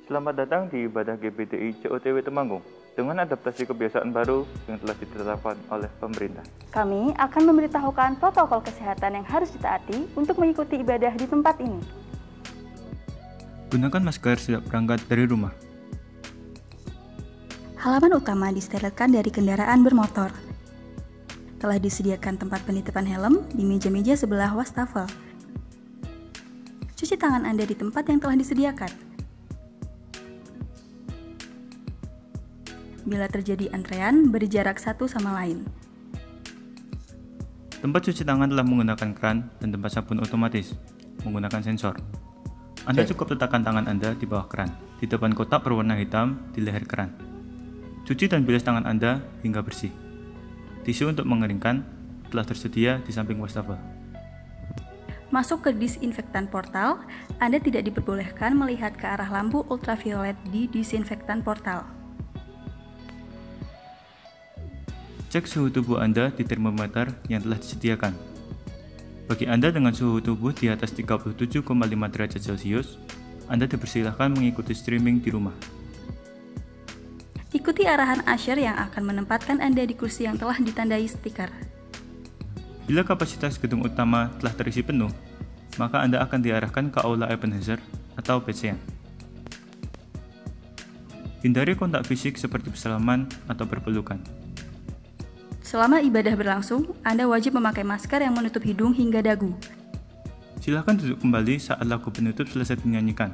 Selamat datang di ibadah GBDI COTW Temanggung dengan adaptasi kebiasaan baru yang telah ditetapkan oleh pemerintah. Kami akan memberitahukan protokol kesehatan yang harus ditaati untuk mengikuti ibadah di tempat ini. Gunakan masker sejak berangkat dari rumah. Halaman utama disterilkan dari kendaraan bermotor. Telah disediakan tempat penitipan helm di meja-meja sebelah wastafel. Cuci tangan Anda di tempat yang telah disediakan. Bila terjadi antrean, beri jarak satu sama lain. Tempat cuci tangan telah menggunakan keran dan tempat sabun otomatis menggunakan sensor. Anda cukup letakkan tangan Anda di bawah keran, di depan kotak berwarna hitam di leher keran. Cuci dan bilas tangan Anda hingga bersih. Tisu untuk mengeringkan telah tersedia di samping wastafel. Masuk ke disinfektan portal, Anda tidak diperbolehkan melihat ke arah lampu ultraviolet di disinfektan portal. Cek suhu tubuh Anda di termometer yang telah disediakan. Bagi Anda dengan suhu tubuh di atas 37,5 derajat Celcius, Anda dipersilahkan mengikuti streaming di rumah. Ikuti arahan usher yang akan menempatkan Anda di kursi yang telah ditandai stiker. Bila kapasitas gedung utama telah terisi penuh, maka Anda akan diarahkan ke aula Ebenezer atau BCN. Hindari kontak fisik seperti bersalaman atau berpelukan. Selama ibadah berlangsung, Anda wajib memakai masker yang menutup hidung hingga dagu. Silakan duduk kembali saat lagu penutup selesai dinyanyikan.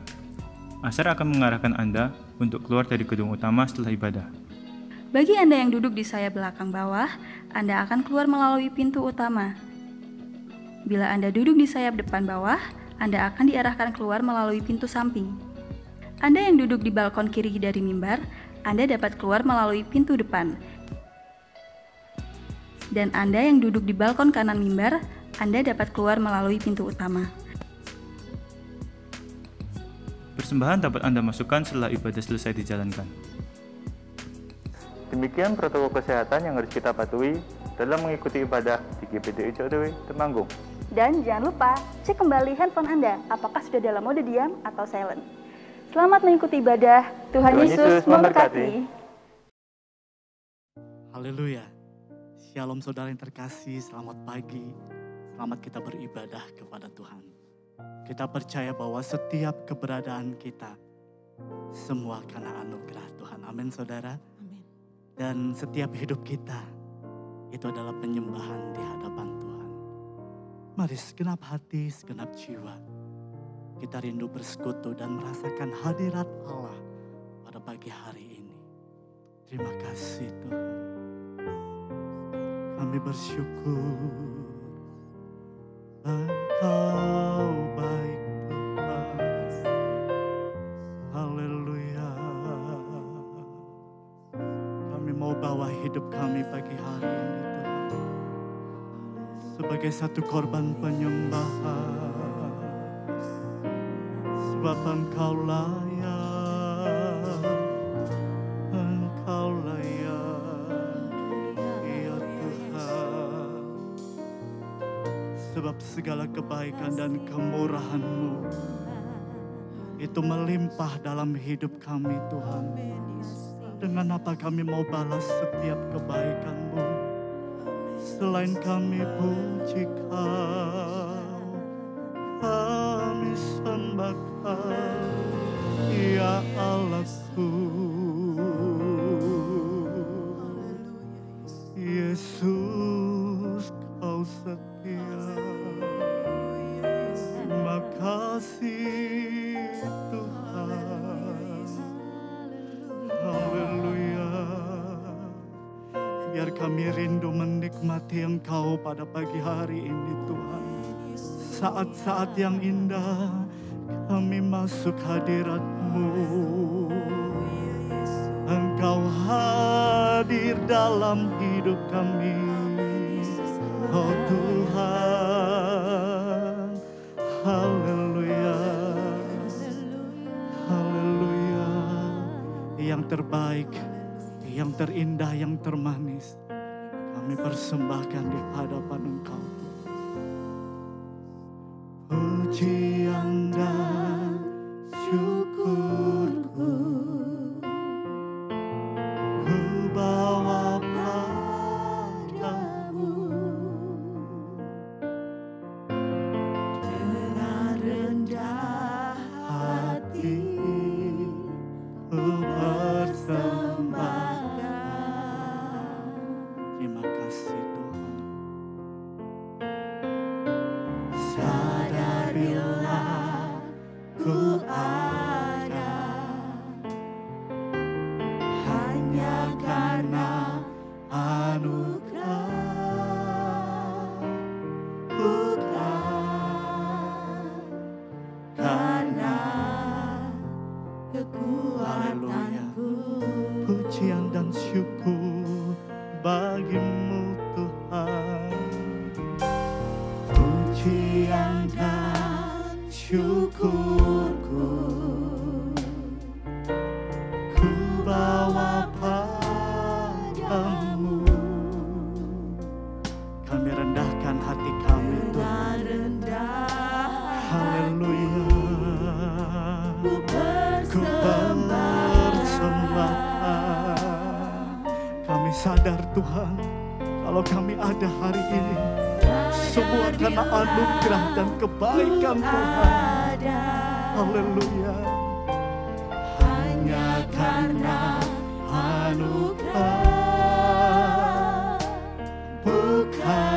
Usher akan mengarahkan Anda untuk keluar dari gedung utama setelah ibadah. Bagi Anda yang duduk di sayap belakang bawah, Anda akan keluar melalui pintu utama. Bila Anda duduk di sayap depan bawah, Anda akan diarahkan keluar melalui pintu samping. Anda yang duduk di balkon kiri dari mimbar, Anda dapat keluar melalui pintu depan. Dan Anda yang duduk di balkon kanan mimbar, Anda dapat keluar melalui pintu utama. Persembahan dapat Anda masukkan setelah ibadah selesai dijalankan. Demikian protokol kesehatan yang harus kita patuhi dalam mengikuti ibadah di GBDI COTW Temanggung. Dan jangan lupa, cek kembali handphone Anda, apakah sudah dalam mode diam atau silent. Selamat mengikuti ibadah, Tuhan Yesus memberkati. Haleluya. Shalom saudara yang terkasih, selamat pagi. Selamat kita beribadah kepada Tuhan. Kita percaya bahwa setiap keberadaan kita, semua karena anugerah Tuhan. Amin saudara. Amin. Dan setiap hidup kita, itu adalah penyembahan di hadapan Tuhan. Mari segenap hati, segenap jiwa, kita rindu bersekutu dan merasakan hadirat Allah pada pagi hari ini. Terima kasih Tuhan. Kami bersyukur Engkau baik Tuhan. Haleluya. Kami mau bawa hidup kami pagi hari ini Tuhan sebagai satu korban penyembahan, sebab Engkau layak, Engkau layak, ya Tuhan. Sebab segala kebaikan dan kemurahan-Mu itu melimpah dalam hidup kami Tuhan. Dengan apa kami mau balas setiap kebaikan-Mu? Selain kami puji Kau, kami sembah Kau, ya Allahku. Yesus, Kau setia. Makasih Tuhan. Haleluya. Biar kami rindu menikmati Engkau pada pagi hari ini Tuhan. Saat-saat yang indah kami masuk hadirat-Mu. Engkau hadir dalam hidup kami. Oh Tuhan, haleluya, haleluya. Yang terbaik, yang terindah, yang termanis, kami persembahkan di hadapan Engkau. Pujian dan syukurku pujian dan syukurku ku bawa padamu. Kami rendahkan hati kami Tuhan. Haleluya. Ku bersembahkan. Kami sadar Tuhan, kalau kami ada hari ini semua karena anugerah dan kebaikan Tuhan. Haleluya. Hanya karena anugerah, bukan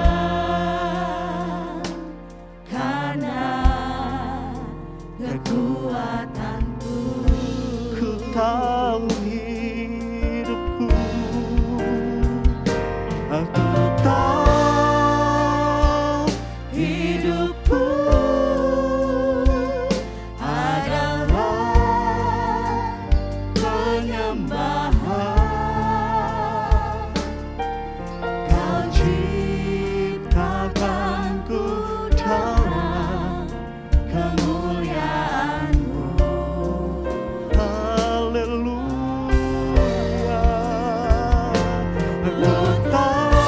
karena kekuatanku. Ku tahu hidupku, aku tahu hidupku adalah penyembahan. Kau ciptakanku dalam kemuliaan-Mu. Haleluya. Aku tahu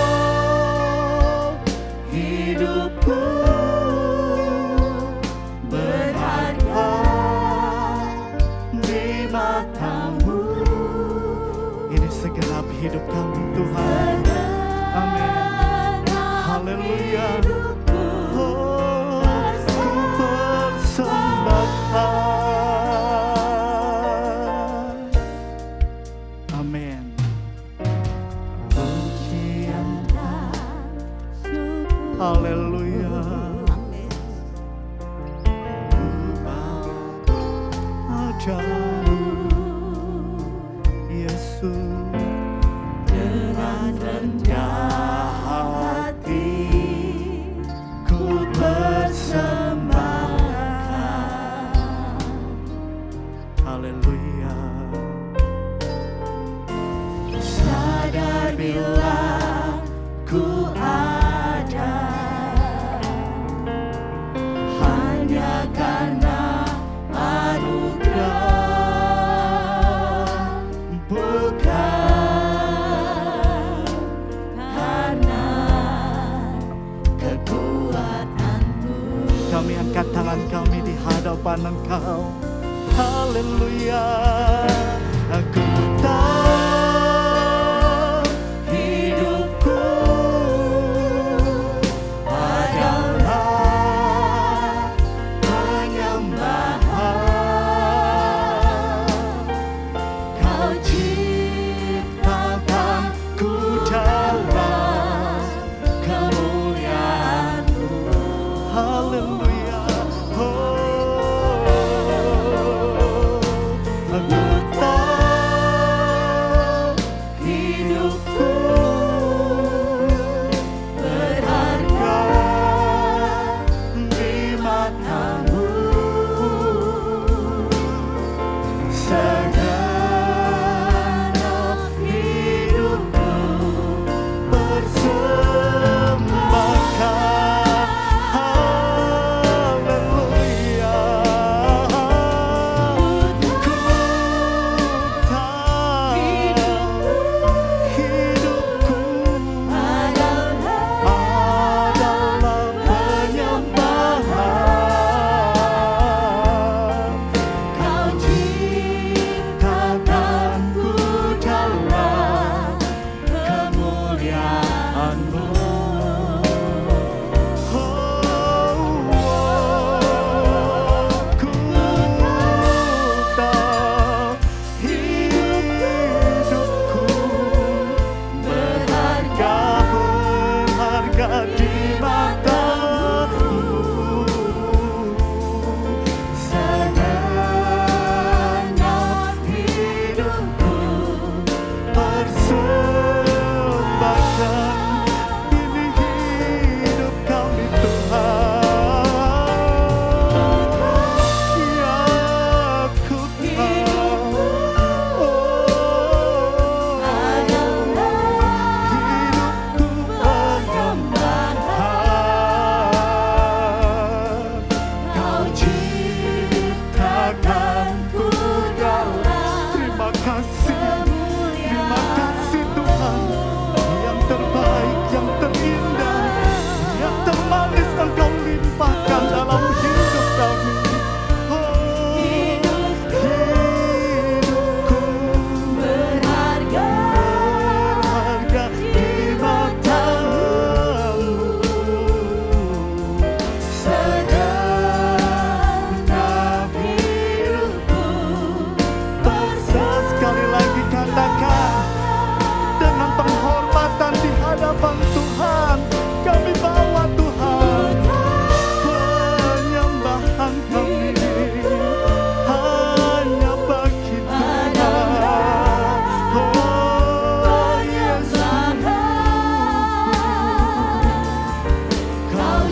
hidupku berharga di mata-Mu. Ini segenap hidup kami Tuhan. Amin. Haleluya. Oh, ku persembahkan. Amin. Pujian dan syukur. Haleluya. Ku bawa padamu, Yesus. Dengan rendah hati ku persembahkan. Haleluya. Sadar bila ku ada hanya karena anugerah, bukan karena kekuatanku. Kami angkat tangan kami di hadapan Engkau. Haleluya. Aku tahu hidupku adalah penyembahan. Kau ciptakanku dalam kemuliaan-Mu. Haleluya. Oh, aku tahu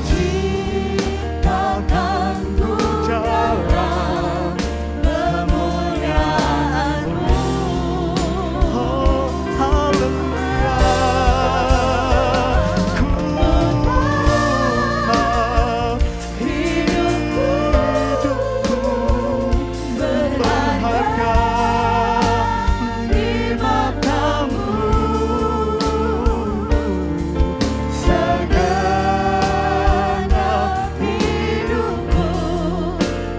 ciptakanku jalan kemuliaan-Mu. Oh, haleluya. Ku tahu hidupku berharga di mata-Mu. Segenap hidupku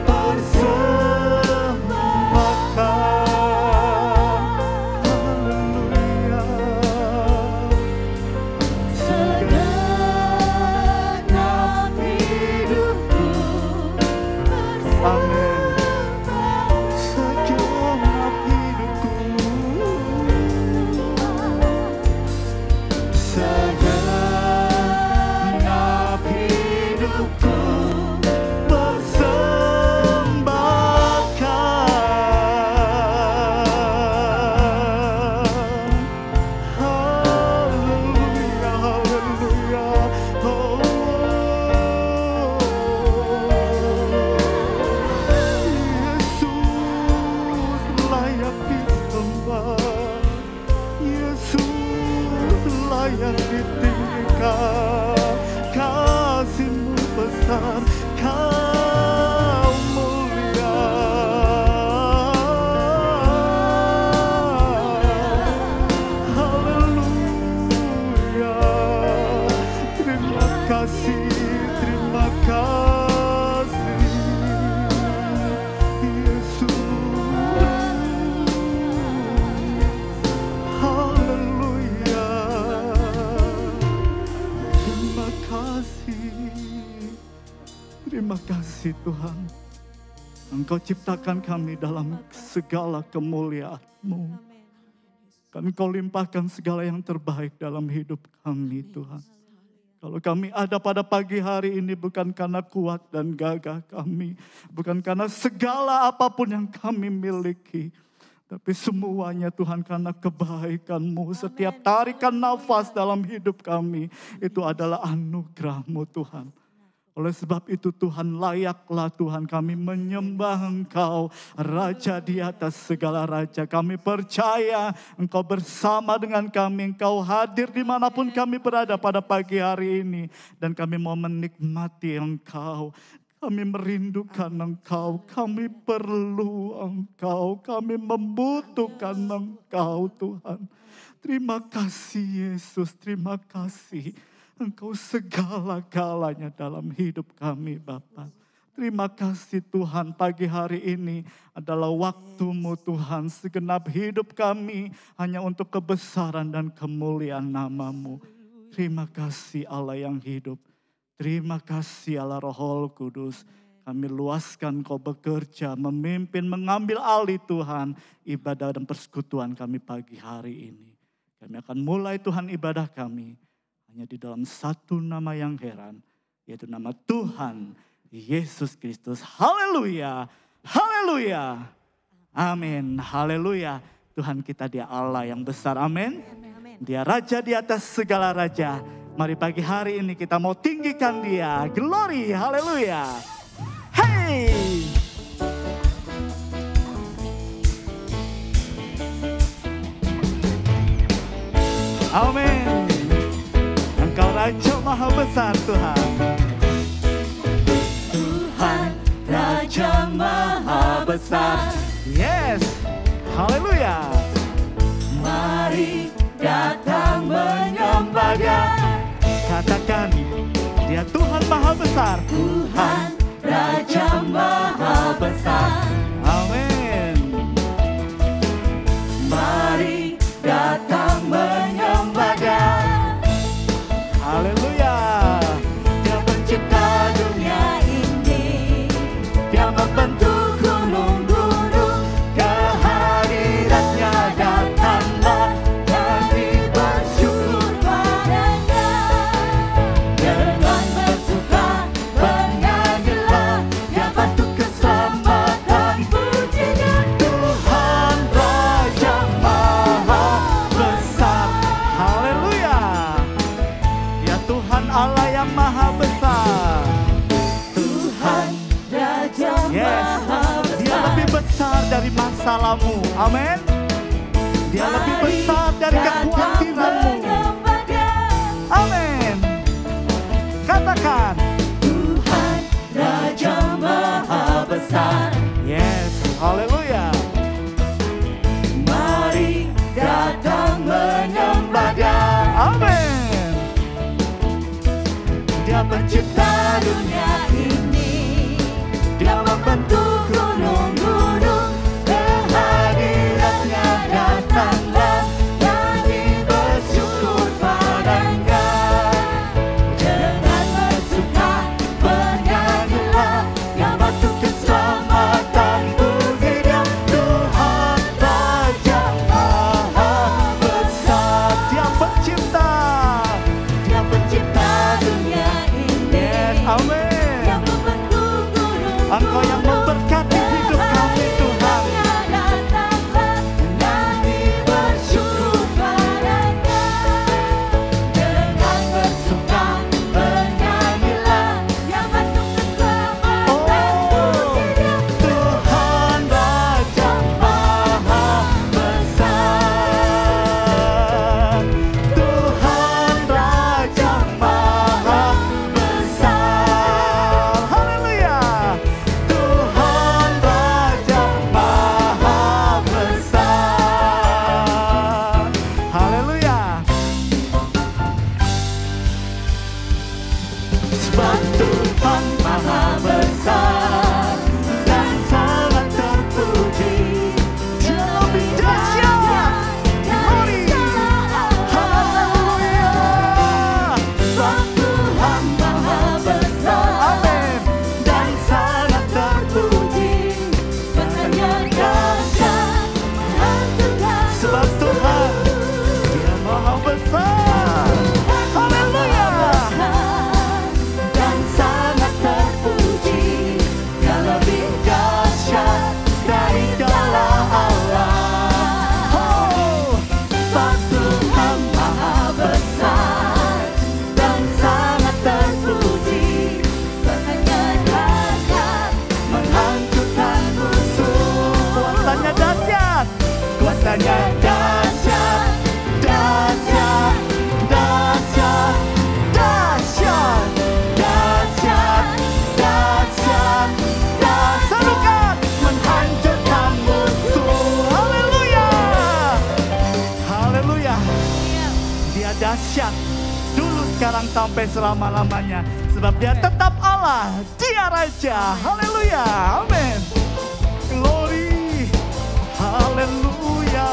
persembahkan. Haleluya. Segenap hidupku amin. Segenap hidupku, segenap hidupku persembahkan. Haleluya, haleluya. Oh, Yesus layak disembah, Yesus layak ditinggikan. Kasih-Mu besar, Kau mulia. Haleluya. Terima kasih, terima kasih, Yesus. Haleluya. Terima kasih. Terima kasih Tuhan. Engkau ciptakan kami dalam segala kemuliaan-Mu. Dan Engkau limpahkan segala yang terbaik dalam hidup kami Tuhan. Kalau kami ada pada pagi hari ini bukan karena kuat dan gagah kami. Bukan karena segala apapun yang kami miliki. Tapi semuanya Tuhan karena kebaikan-Mu. Setiap tarikan nafas dalam hidup kami itu adalah anugerah-Mu Tuhan. Oleh sebab itu Tuhan, layaklah Tuhan kami menyembah Engkau, Raja di atas segala raja. Kami percaya Engkau bersama dengan kami, Engkau hadir dimanapun kami berada pada pagi hari ini. Dan kami mau menikmati Engkau. Kami merindukan Engkau, kami perlu Engkau, kami membutuhkan Engkau Tuhan. Terima kasih Yesus, terima kasih. Engkau segala-galanya dalam hidup kami Bapa. Terima kasih Tuhan, pagi hari ini adalah waktu-Mu Tuhan. Segenap hidup kami hanya untuk kebesaran dan kemuliaan nama-Mu. Terima kasih Allah yang hidup. Terima kasih Allah Roh Kudus. Kami luaskan Kau bekerja, memimpin, mengambil alih Tuhan. Ibadah dan persekutuan kami pagi hari ini. Kami akan mulai Tuhan ibadah kami. Hanya di dalam satu nama yang heran. Yaitu nama Tuhan Yesus Kristus. Haleluya. Haleluya. Amin. Haleluya. Tuhan kita Dia Allah yang besar. Amin. Dia Raja di atas segala raja. Mari pagi hari ini kita mau tinggikan Dia. Glory. Haleluya. Hey. Amin. Engkau Raja Maha Besar Tuhan. Tuhan Raja Maha Besar. Yes. Haleluya. Mari datang menyembah Dia. Katakan, Dia Tuhan Maha Besar. Tuhan Raja Maha Besar. Amin. Mari datang menyembah Dia. Haleluya. Dia pencipta dunia ini. Dia membentuk gunung-gunung. Kehadiratnya datanglah. Kami bersyukur padanya. Dengan bersuka bernyanyilah. Dia batu masalahmu. Amin. Dia lebih besar dari kekhawatiranmu. Amin. Katakan, Tuhan Raja Maha Besar. yes, haleluya. Mari datang menyembah Dia. Amin. Dia pencipta dunia Ini Dia membentuk gunung-gunung. Kehadirannya datanglah, nyanyi bersyukur padanya. Dengan bersuka bernyanyilah, yang batu keselamatan puji Dia. Tuhan Raja Maha Besar. Dia pencipta. Dia pencipta dunia ini. Yes, amin. Yang membentuk gunung-gunung. Engkau yang memberkati hidup kami, Tuhan. Nyanyi bersyukur padanya. Dengan bersuka bernyanyilah, yang batu keselamatan puji Dia. Tuhan Raja Maha Besar. Tuhan Raja Maha Besar. Haleluya. Tuhan Raja Maha Besar. Haleluya. Sebab Tuhan Maha Besar dan sangat terpuji. Dia lebih dahsyat. Glory. Haleluya. Sebab Tuhan Maha Besar Amin. dan sangat terpuji. Kuasanya dahsyat menentukan Sebab Tuhan, Dia Maha Besar. Haleluya. dan sangat terpuji. Dia lebih dahsyat dari segala Allah. Oh, Sebab Tuhan Maha Besar dan sangat terpuji. Kuasanya dahsyat menghancurkan musuh. kuasanya dahsyat. Kuasanya dahsyat, dahsyat, dahsyat, dahsyat, dahsyat, dahsyat, dahsyat, Serukan. menghancurkan musuh. Haleluya. Haleluya. Dia dahsyat. Dulu, sekarang, sampai selama-lamanya. Sebab Dia tetap Allah. Dia Raja. Haleluya. Amin. Glory. Haleluya.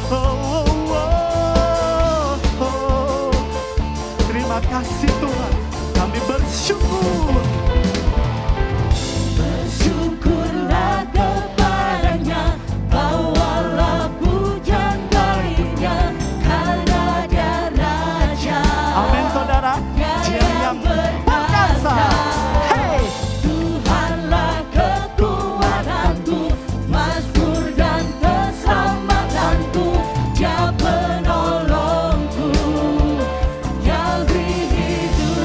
Oh, oh, oh, oh. Terima kasih Tuhan. Kami bersyukur. Bersyukurlah kepadanya, bawalah pujian baginya, karena Dia Raja. Amin saudara. Dia yang perkasa. Hey. Tuhanlah kekuatanku, mazmur dan keselamatanku. Dia penolongku, yang beri hidup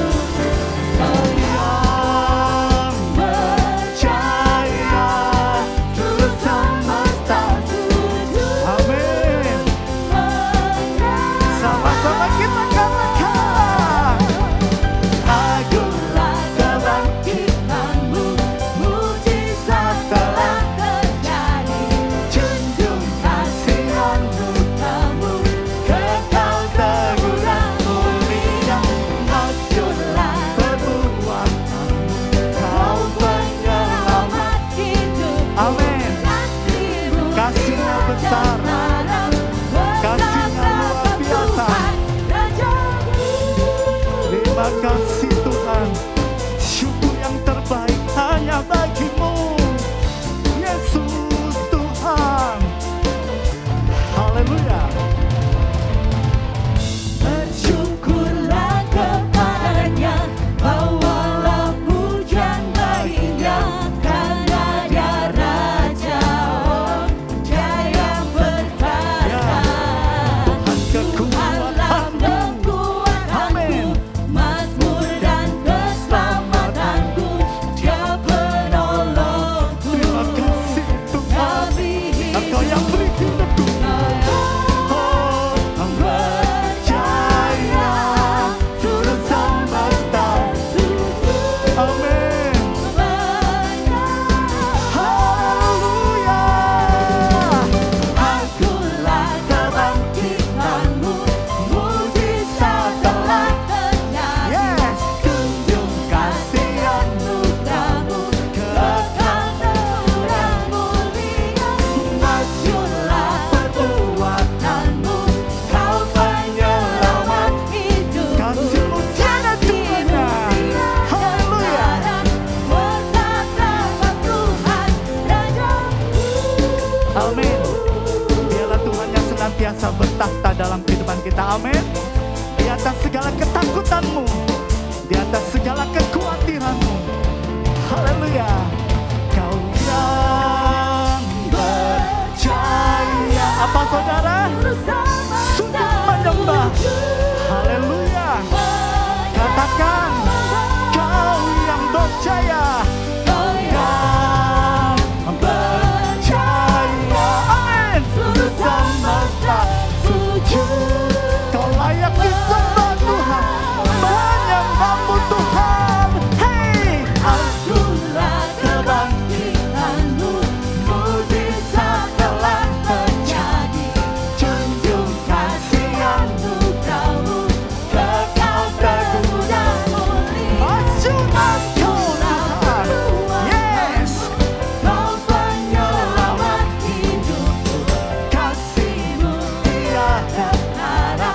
kita, amin. Di atas segala ketakutanmu, di atas segala kekhawatiranmu. Haleluya. Kau yang percaya. Apa saudara? Sujud menyembah. Haleluya. Katakan, kau yang percaya. Kau yang percaya. Amin. Seluruh semesta sujud. Kau layak disembah Tuhan, menyembahmu Tuhan. Hey, akulah kebangkitanmu, mujizat telah terjadi. Junjung kasih yang kamu, kekal teguh dan mulia. Asyurku Tuhan, yes. Kau penyelamat hidupku, kasih-Mu tiada tara.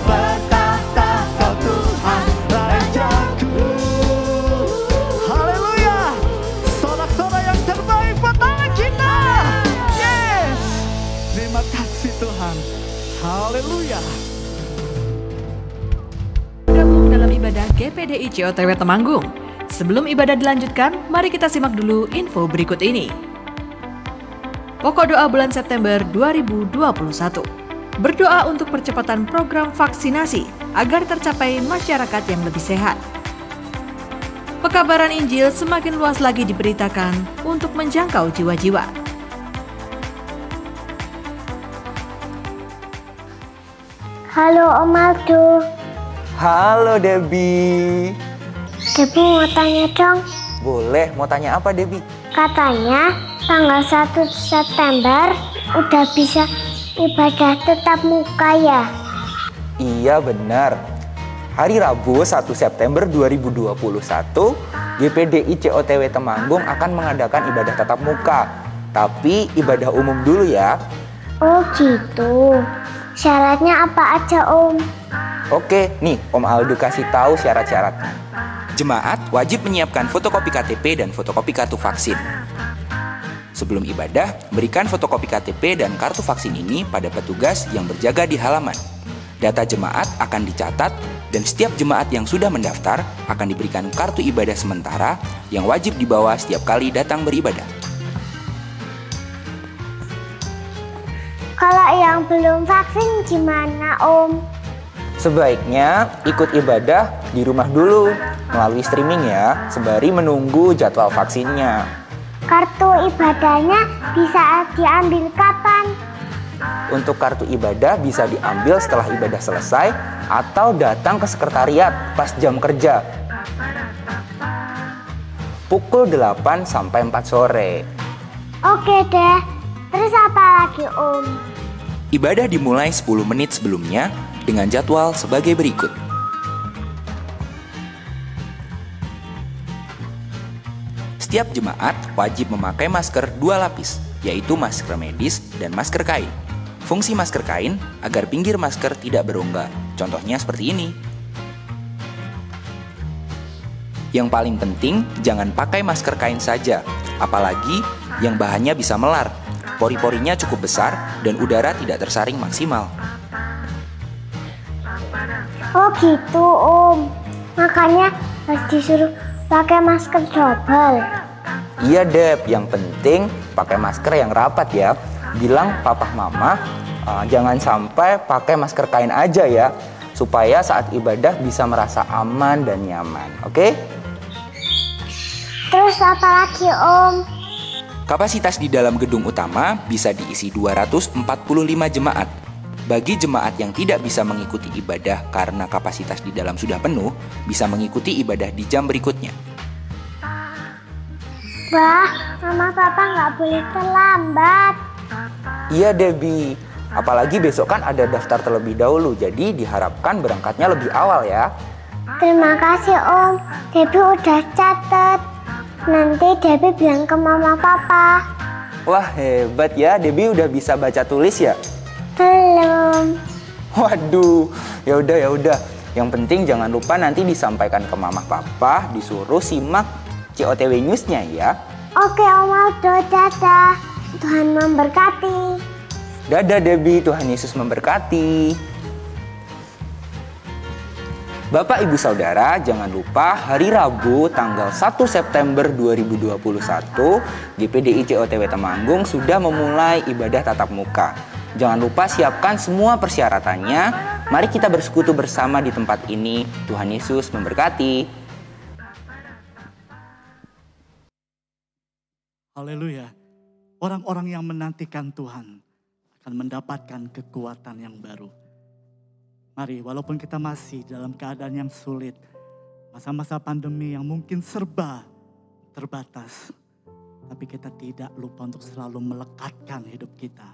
Bertahta Kau Tuhan Rajaku. Haleluya. Sorak-sorak yang terbaik buat Allah kita. Yes. Terima kasih Tuhan. Haleluya. Gabung dalam ibadah GPDI COTW Temanggung. Sebelum ibadah dilanjutkan, mari kita simak dulu info berikut ini. Pokok doa bulan September 2021. Berdoa untuk percepatan program vaksinasi agar tercapai masyarakat yang lebih sehat. Pekabaran Injil semakin luas lagi diberitakan untuk menjangkau jiwa-jiwa. Halo Om Aldo, Halo Debbie. Debbie mau tanya dong. Boleh, mau tanya apa Debbie? Katanya tanggal 1 September udah bisa ibadah tetap muka ya? Iya benar. Hari Rabu 1 September 2021, GPDI COTW Temanggung akan mengadakan ibadah tatap muka. Tapi ibadah umum dulu ya. Oh gitu. Syaratnya apa aja Om? Oke, nih Om Aldo kasih tahu syarat-syaratnya. Jemaat wajib menyiapkan fotokopi KTP dan fotokopi kartu vaksin. Sebelum ibadah, berikan fotokopi KTP dan kartu vaksin ini pada petugas yang berjaga di halaman. Data jemaat akan dicatat dan setiap jemaat yang sudah mendaftar akan diberikan kartu ibadah sementara yang wajib dibawa setiap kali datang beribadah. Kalau yang belum vaksin gimana Om? Sebaiknya ikut ibadah di rumah dulu melalui streaming ya, sembari menunggu jadwal vaksinnya. Kartu ibadahnya bisa diambil kapan? Untuk kartu ibadah bisa diambil setelah ibadah selesai atau datang ke sekretariat pas jam kerja. Pukul 8 sampai 4 sore. Oke deh. Terus apa lagi Om? Ibadah dimulai 10 menit sebelumnya dengan jadwal sebagai berikut. Setiap jemaat wajib memakai masker 2 lapis, yaitu masker medis dan masker kain. Fungsi masker kain agar pinggir masker tidak berongga. Contohnya seperti ini. Yang paling penting, jangan pakai masker kain saja, apalagi yang bahannya bisa melar. Pori-porinya cukup besar dan udara tidak tersaring maksimal. Oh gitu Om. Makanya harus disuruh pakai masker double. Iya Deb, yang penting pakai masker yang rapat ya. Bilang papa mama jangan sampai pakai masker kain aja ya, supaya saat ibadah bisa merasa aman dan nyaman, oke? Terus apa lagi Om? Kapasitas di dalam gedung utama bisa diisi 245 jemaat. Bagi jemaat yang tidak bisa mengikuti ibadah karena kapasitas di dalam sudah penuh, bisa mengikuti ibadah di jam berikutnya. Wah, Mama Papa nggak boleh terlambat. Iya Debbie, apalagi besok kan ada daftar terlebih dahulu, jadi diharapkan berangkatnya lebih awal ya. Terima kasih Om, Debbie udah catat. Nanti Debbie bilang ke Mama Papa. Wah hebat ya, Debbie udah bisa baca tulis ya? Belum. Waduh, ya udah. Yang penting jangan lupa nanti disampaikan ke Mama Papa, disuruh simak COTW News-nya ya. Oke Om Aldo, dadah. Tuhan memberkati. Dadah Debbie, Tuhan Yesus memberkati. Bapak Ibu Saudara, jangan lupa hari Rabu tanggal 1 September 2021, GPDI COTW Temanggung sudah memulai ibadah tatap muka. Jangan lupa siapkan semua persyaratannya. Mari kita bersekutu bersama di tempat ini. Tuhan Yesus memberkati. Haleluya. Orang-orang yang menantikan Tuhan akan mendapatkan kekuatan yang baru. Mari, walaupun kita masih dalam keadaan yang sulit, masa-masa pandemi yang mungkin serba terbatas, tapi kita tidak lupa untuk selalu melekatkan hidup kita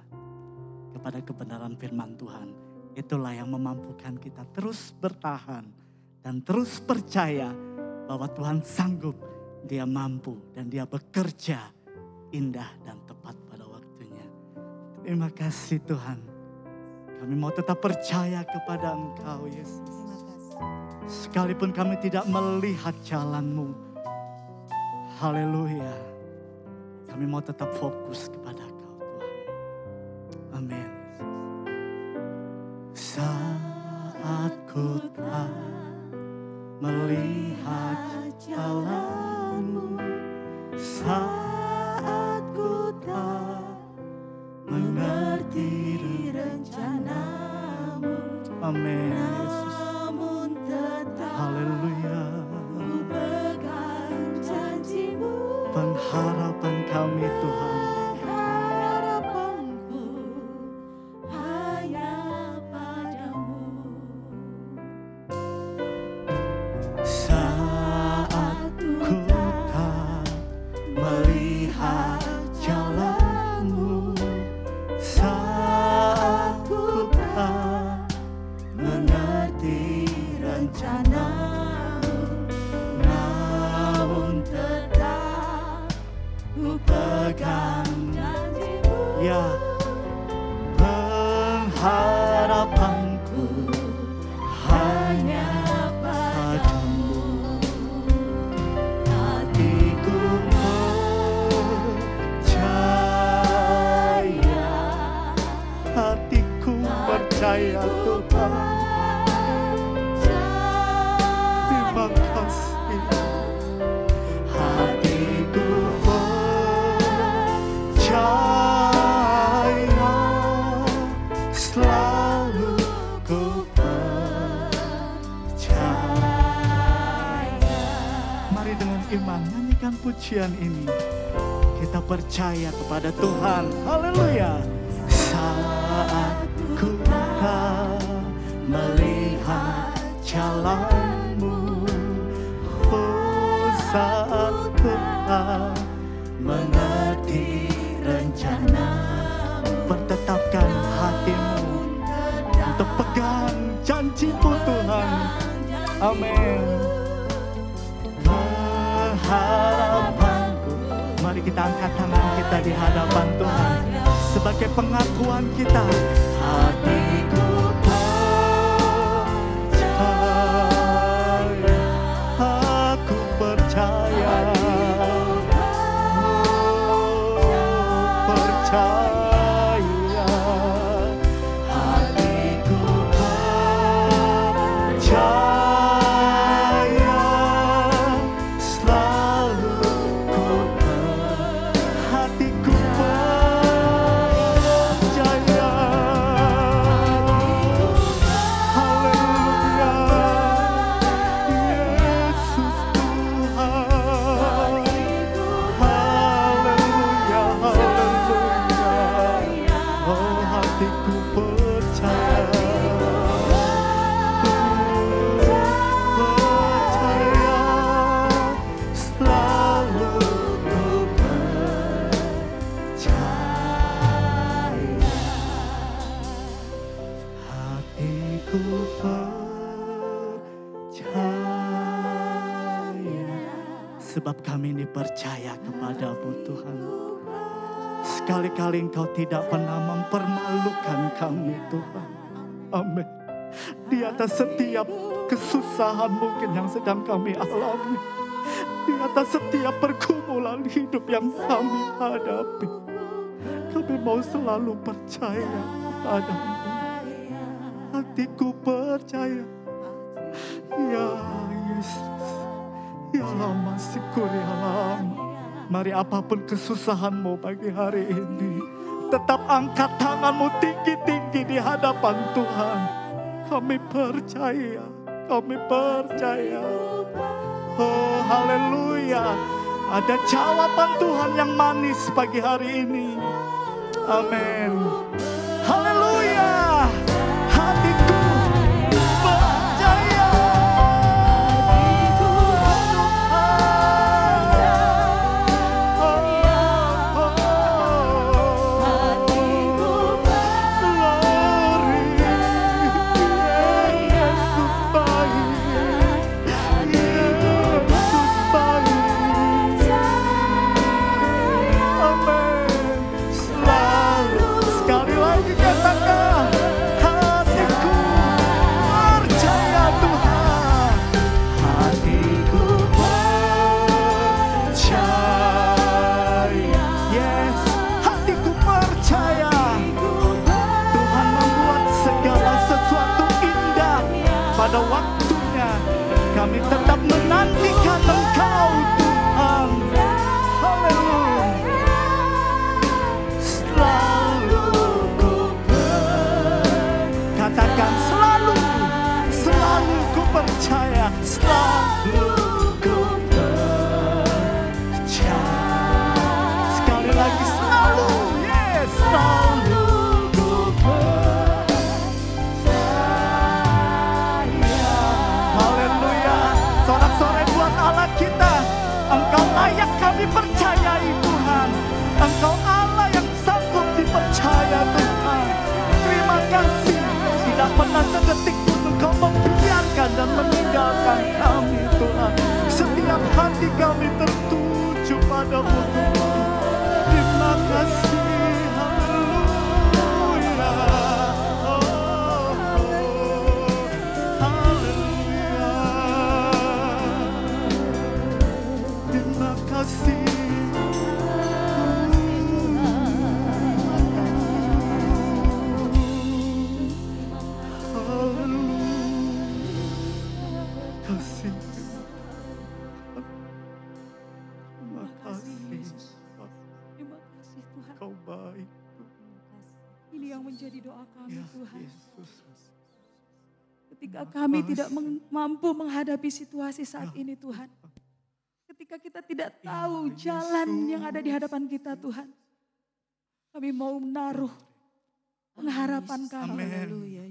kepada kebenaran firman Tuhan. Itulah yang memampukan kita terus bertahan dan terus percaya bahwa Tuhan sanggup, Dia mampu dan Dia bekerja indah dan tepat pada waktunya. Terima kasih Tuhan. Kami mau tetap percaya kepada Engkau, Yesus. Sekalipun kami tidak melihat jalan-Mu. Haleluya. Kami mau tetap fokus kepada Kau, Tuhan. Amin. Saat ku tak melihat jalan-Mu, saat ku tak mengerti rencana-Mu. Amin, Yesus. Namun tetap Haleluya. ku pegang janji-Mu. Pengharapan kami Tuhan. Harapanku hanya padamu. Saat ku tak melihat jalan-Mu, saat ku tak mengerti rencana-Mu, namun tetap ku pegang Janji-Mu ya pengharapanku hanya padamu. Hatiku percaya, hatiku percaya Tuhan. Terima kasih. Hatiku percaya, selalu ku percaya. Mari dengan iman nyanyikan pujian ini. Kita percaya kepada Tuhan. Haleluya. Saat ku tak melihat jalan-Mu, oh saat ku tak mengerti rencana-Mu, pertetapkan hatimu untuk pegang janji-Mu Tuhan. Amin. Pengharapanku. Mari kita angkat tangan kita di hadapan Tuhan sebagai pengakuan kita. Hatiku percaya, aku percaya, percaya. Hatiku percaya, selalu ku hatiku percaya. Haleluya, Yesus Tuhan. Haleluya, haleluya. Oh hatiku percaya, percaya, selalu ku percaya. Hatiku percaya, sebab kami ini percaya kepada-Mu Tuhan. Sekali-kali Engkau tidak pernah mempermalukan kami Tuhan. Amin. Di atas setiap kesusahan mungkin yang sedang kami alami, di atas setiap pergumulan hidup yang kami hadapi, kami mau selalu percaya kepada-Mu. Hatiku percaya, Ya Yesus. Ya lama syukur ya lama. Mari apapun kesusahanmu pagi hari ini, tetap angkat tanganmu tinggi-tinggi di hadapan Tuhan. Kami percaya, kami percaya. Oh haleluya. Ada jawaban Tuhan yang manis pagi hari ini. Amin. Haleluya. Hatiku percaya. Pada waktunya kami tetap menantikan Engkau Tuhan. Haleluya. Selalu ku katakan selalu, selalu ku percaya, selalu ku percaya. Sekali lagi selalu, yes, selalu ku sorak-sorai buat Allah kita. Engkau layak kami percayai Tuhan. Engkau Allah yang sanggup dipercaya Tuhan. Terima kasih. Tidak pernah sedetik pun Engkau membiarkan dan meninggalkan kami Tuhan. Setiap hati kami tertuju padamu Tuhan. Terima kasih. Ini yang menjadi doa kami Tuhan. Ketika kami tidak mampu menghadapi situasi saat ini Tuhan. Ketika kita tidak tahu jalan yang ada di hadapan kita Tuhan. Kami mau menaruh pengharapan kami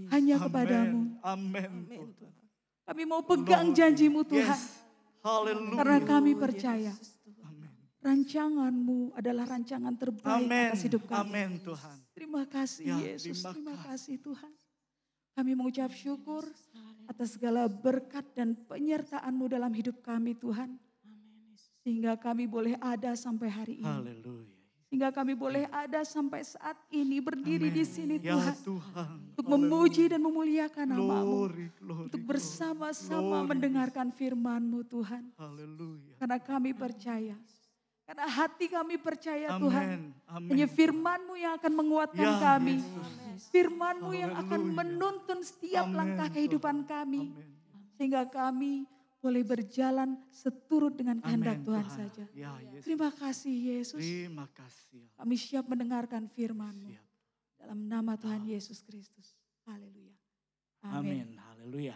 hanya kepadamu. Kami mau pegang janjimu Tuhan. Karena kami percaya. Rancanganmu adalah rancangan terbaik atas hidup kami. Amin Tuhan. Terima kasih Yesus, terima kasih Tuhan. Kami mengucap syukur atas segala berkat dan penyertaan-Mu dalam hidup kami Tuhan. Sehingga kami boleh ada sampai hari ini. Haleluya. Sehingga kami boleh ada sampai saat ini berdiri di sini Ya Tuhan. Tuhan. Untuk memuji dan memuliakan nama-Mu. Glory, glory, Untuk bersama-sama mendengarkan firman-Mu Tuhan. Haleluya. Karena kami percaya. Karena hati kami percaya Amin, Tuhan. amin. Hanya firman-Mu yang akan menguatkan Ya, kami. Yesus. Firman-Mu yang akan Haleluya. menuntun setiap Amin, langkah kehidupan kami. Amin. Sehingga kami boleh berjalan seturut dengan kehendak Amin, Tuhan saja. Ya, Yesus. Terima kasih Yesus. Terima kasih. Kami siap mendengarkan firman-Mu. Siap. Dalam nama Tuhan Yesus Kristus. Haleluya. Amin. Amin. Haleluya.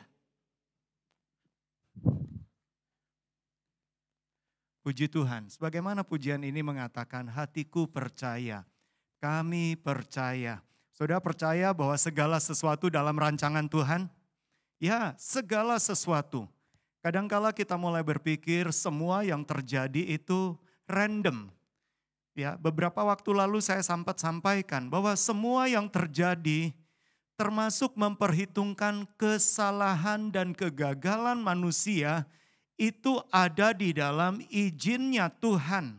Puji Tuhan, sebagaimana pujian ini mengatakan hatiku percaya, kami percaya. Saudara percaya bahwa segala sesuatu dalam rancangan Tuhan? Ya, segala sesuatu. Kadangkala kita mulai berpikir semua yang terjadi itu random. Ya, beberapa waktu lalu saya sempat sampaikan bahwa semua yang terjadi termasuk memperhitungkan kesalahan dan kegagalan manusia itu ada di dalam izinnya Tuhan.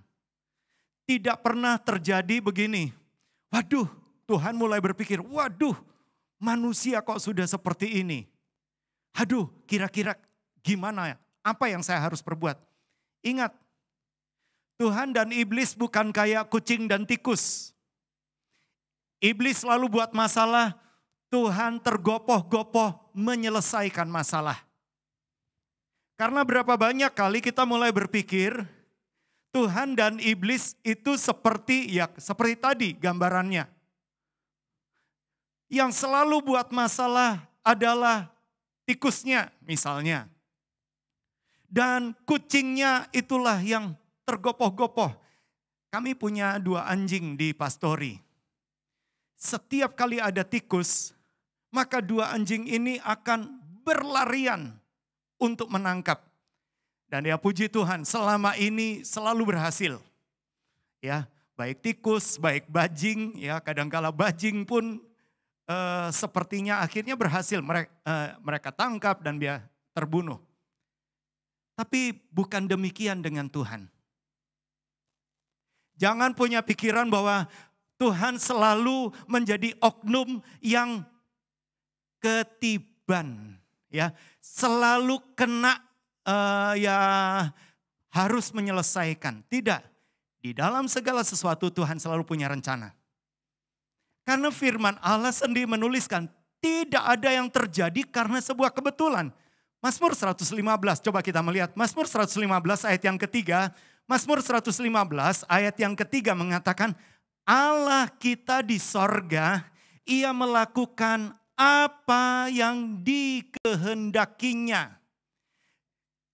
Tidak pernah terjadi begini. Waduh, Tuhan mulai berpikir, waduh manusia kok sudah seperti ini. Aduh, kira-kira gimana ya? Apa yang saya harus perbuat? Ingat, Tuhan dan iblis bukan kayak kucing dan tikus. Iblis selalu buat masalah, Tuhan tergopoh-gopoh menyelesaikan masalah. Karena berapa banyak kali kita mulai berpikir Tuhan dan iblis itu seperti tadi gambarannya. Yang selalu buat masalah adalah tikusnya misalnya. Dan kucingnya itulah yang tergopoh-gopoh. Kami punya 2 anjing di pastori. Setiap kali ada tikus, maka 2 anjing ini akan berlarian untuk menangkap. Dan ya puji Tuhan, selama ini selalu berhasil. Ya, baik tikus, baik bajing, ya kadangkala bajing pun sepertinya akhirnya berhasil mereka tangkap dan dia terbunuh. Tapi bukan demikian dengan Tuhan. Jangan punya pikiran bahwa Tuhan selalu menjadi oknum yang ketiban, ya, selalu kena harus menyelesaikan. Tidak, di dalam segala sesuatu Tuhan selalu punya rencana. Karena firman Allah sendiri menuliskan tidak ada yang terjadi karena sebuah kebetulan. Mazmur 115, coba kita melihat Mazmur 115 ayat yang ketiga. Mazmur 115 ayat yang ketiga mengatakan, Allah kita di sorga, ia melakukan apa yang dikehendakinya.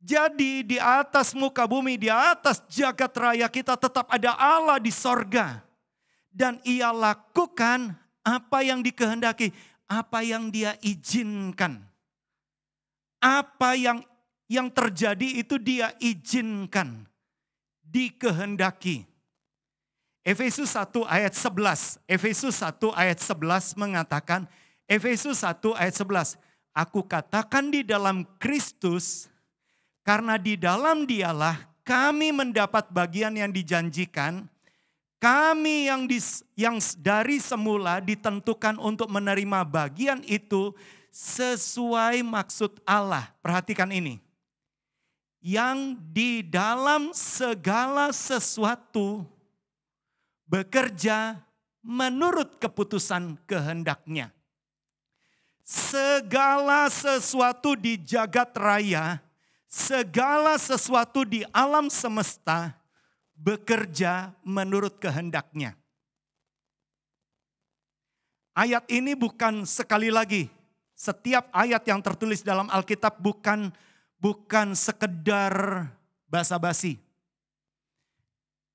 Jadi di atas muka bumi, di atas jagat raya kita tetap ada Allah di sorga. Dan ia lakukan apa yang dikehendaki, apa yang dia izinkan. Apa yang terjadi itu dia izinkan, dikehendaki. Efesus 1 ayat 11. Efesus 1 ayat 11 mengatakan, Efesus 1 ayat 11. Aku katakan di dalam Kristus, karena di dalam dialah kami mendapat bagian yang dijanjikan. Kami yang dari semula ditentukan untuk menerima bagian itu sesuai maksud Allah. Perhatikan ini. Yang di dalam segala sesuatu bekerja menurut keputusan kehendaknya. Segala sesuatu di jagat raya, segala sesuatu di alam semesta bekerja menurut kehendaknya. Ayat ini bukan sekali lagi, setiap ayat yang tertulis dalam Alkitab bukan sekedar basa-basi.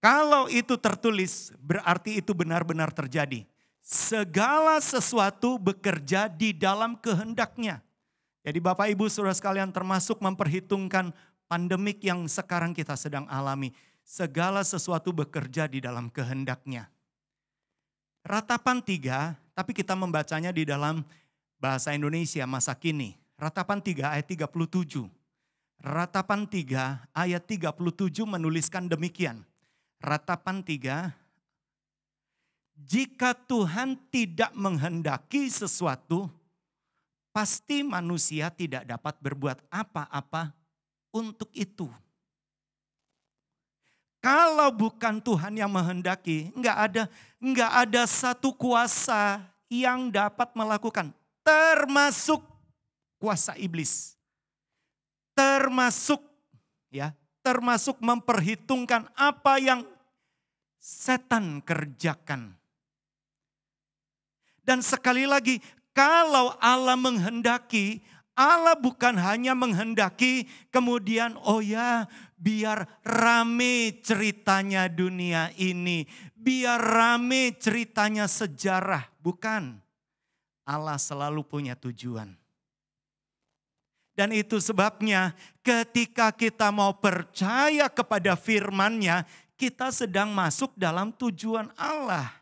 Kalau itu tertulis berarti itu benar-benar terjadi. Segala sesuatu bekerja di dalam kehendaknya. Jadi Bapak Ibu Saudara sekalian termasuk memperhitungkan pandemik yang sekarang kita sedang alami. Segala sesuatu bekerja di dalam kehendaknya. Ratapan 3, tapi kita membacanya di dalam bahasa Indonesia masa kini. Ratapan 3 ayat 37. Ratapan 3 ayat 37 menuliskan demikian. Ratapan 3, jika Tuhan tidak menghendaki sesuatu, pasti manusia tidak dapat berbuat apa-apa untuk itu. Kalau bukan Tuhan yang menghendaki, enggak ada satu kuasa yang dapat melakukan, termasuk kuasa iblis. Termasuk memperhitungkan apa yang setan kerjakan. Dan sekali lagi, kalau Allah menghendaki, Allah bukan hanya menghendaki kemudian biar rame ceritanya dunia ini. Biar rame ceritanya sejarah. Bukan. Allah selalu punya tujuan. Dan itu sebabnya ketika kita mau percaya kepada firman-Nya, kita sedang masuk dalam tujuan Allah.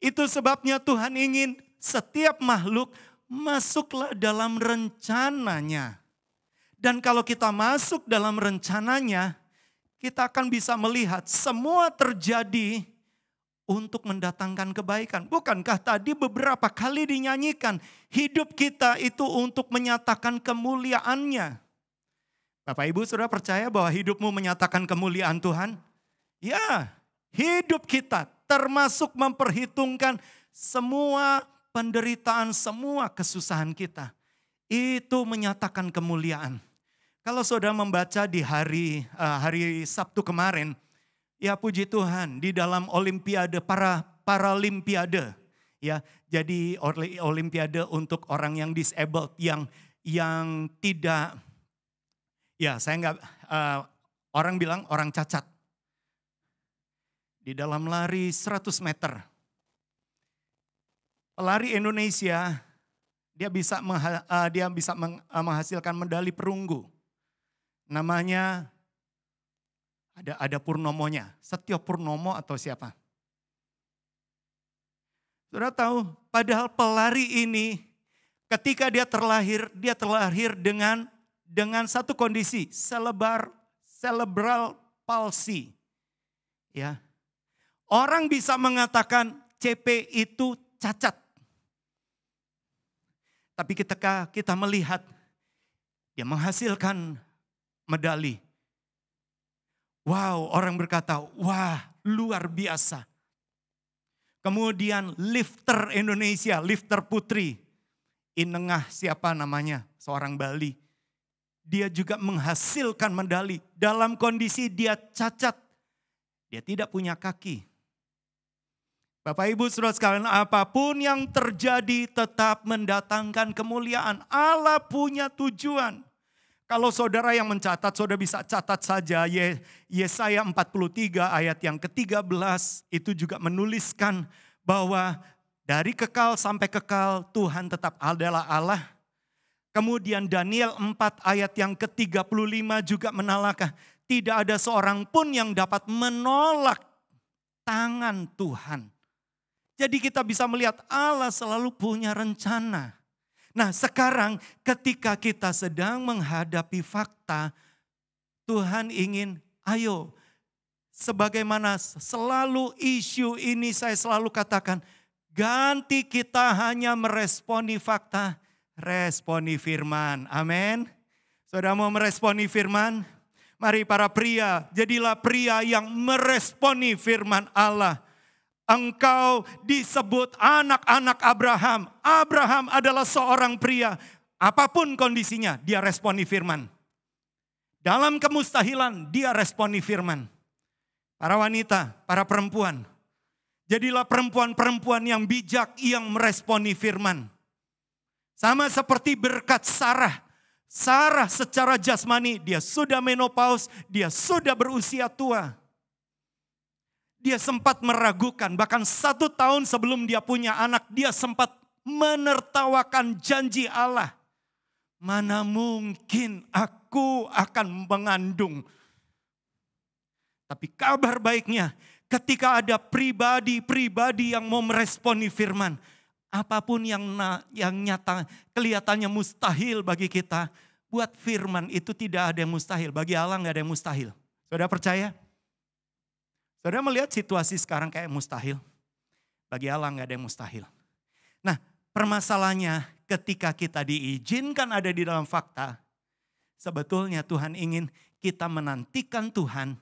Itu sebabnya Tuhan ingin setiap makhluk masuklah dalam rencananya. Dan kalau kita masuk dalam rencananya, kita akan bisa melihat semua terjadi untuk mendatangkan kebaikan. Bukankah tadi beberapa kali dinyanyikan, hidup kita itu untuk menyatakan kemuliaan-Nya. Bapak Ibu sudah percaya bahwa hidupmu menyatakan kemuliaan Tuhan? Ya, hidup kita termasuk memperhitungkan semua penderitaan, semua kesusahan kita. Itu menyatakan kemuliaan. Kalau saudara membaca di hari Sabtu kemarin, ya puji Tuhan, di dalam Olimpiade Paralimpiade, ya, jadi Olimpiade untuk orang yang disabled, yang tidak, ya saya nggak, orang bilang orang cacat. Di dalam lari 100 meter, pelari Indonesia dia bisa menghasilkan medali perunggu. Namanya ada Purnomonya, Setio Purnomo atau siapa? Saudara tahu, padahal pelari ini ketika dia terlahir dengan satu kondisi, cerebral palsy. Ya. Orang bisa mengatakan CP itu cacat. Tapi ketika kita melihat dia menghasilkan medali. Wow, orang berkata, wah luar biasa. Kemudian lifter Indonesia, lifter putri. Inengah siapa namanya, seorang Bali. Dia juga menghasilkan medali dalam kondisi dia cacat. Dia tidak punya kaki. Bapak Ibu Saudara sekalian, apapun yang terjadi tetap mendatangkan kemuliaan. Allah punya tujuan. Kalau saudara yang mencatat, saudara bisa catat saja Yesaya 43 ayat yang ke-13 itu juga menuliskan bahwa dari kekal sampai kekal Tuhan tetap adalah Allah. Kemudian Daniel 4 ayat yang ke-35 juga menalakan tidak ada seorang pun yang dapat menolak tangan Tuhan. Jadi kita bisa melihat Allah selalu punya rencana. Nah sekarang ketika kita sedang menghadapi fakta, Tuhan ingin ayo. Sebagaimana selalu isu ini saya selalu katakan, ganti kita hanya meresponi fakta, responi firman. Amin. Saudara mau meresponi firman? Mari para pria, jadilah pria yang meresponi firman Allah. Engkau disebut anak-anak Abraham. Abraham adalah seorang pria. Apapun kondisinya, dia responi firman. Dalam kemustahilan, dia responi firman. Para wanita, para perempuan. Jadilah perempuan-perempuan yang bijak, yang meresponi firman. Sama seperti berkat Sarah. Sarah secara jasmani, dia sudah menopause, dia sudah berusia tua. Dia sempat meragukan, bahkan 1 tahun sebelum dia punya anak, dia sempat menertawakan janji Allah. Mana mungkin aku akan mengandung. Tapi kabar baiknya, ketika ada pribadi-pribadi yang mau meresponi firman, apapun yang nyata kelihatannya mustahil bagi kita, buat firman itu tidak ada yang mustahil. Bagi Allah nggak ada yang mustahil. Saudara percaya? Saudara melihat situasi sekarang kayak mustahil. Bagi Allah nggak ada yang mustahil. Nah permasalahannya ketika kita diizinkan ada di dalam fakta, sebetulnya Tuhan ingin kita menantikan Tuhan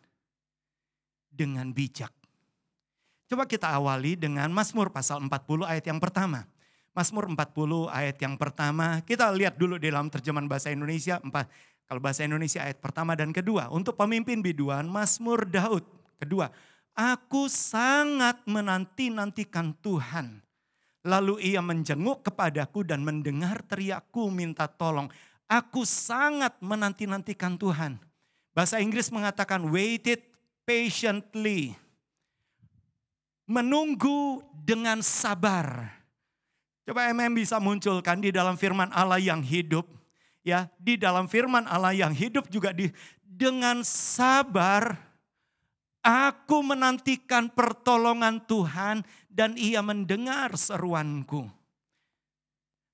dengan bijak. Coba kita awali dengan Mazmur pasal 40 ayat yang pertama. Mazmur 40 ayat yang pertama, kita lihat dulu di dalam terjemahan bahasa Indonesia. Kalau bahasa Indonesia ayat pertama dan kedua. Untuk pemimpin biduan, Mazmur Daud. Kedua, aku sangat menanti-nantikan Tuhan. Lalu ia menjenguk kepadaku dan mendengar teriakku minta tolong. Aku sangat menanti-nantikan Tuhan. Bahasa Inggris mengatakan waited patiently. Menunggu dengan sabar. Coba bisa munculkan di dalam firman Allah yang hidup. Ya, di dalam firman Allah yang hidup juga dengan sabar. Aku menantikan pertolongan Tuhan dan ia mendengar seruanku.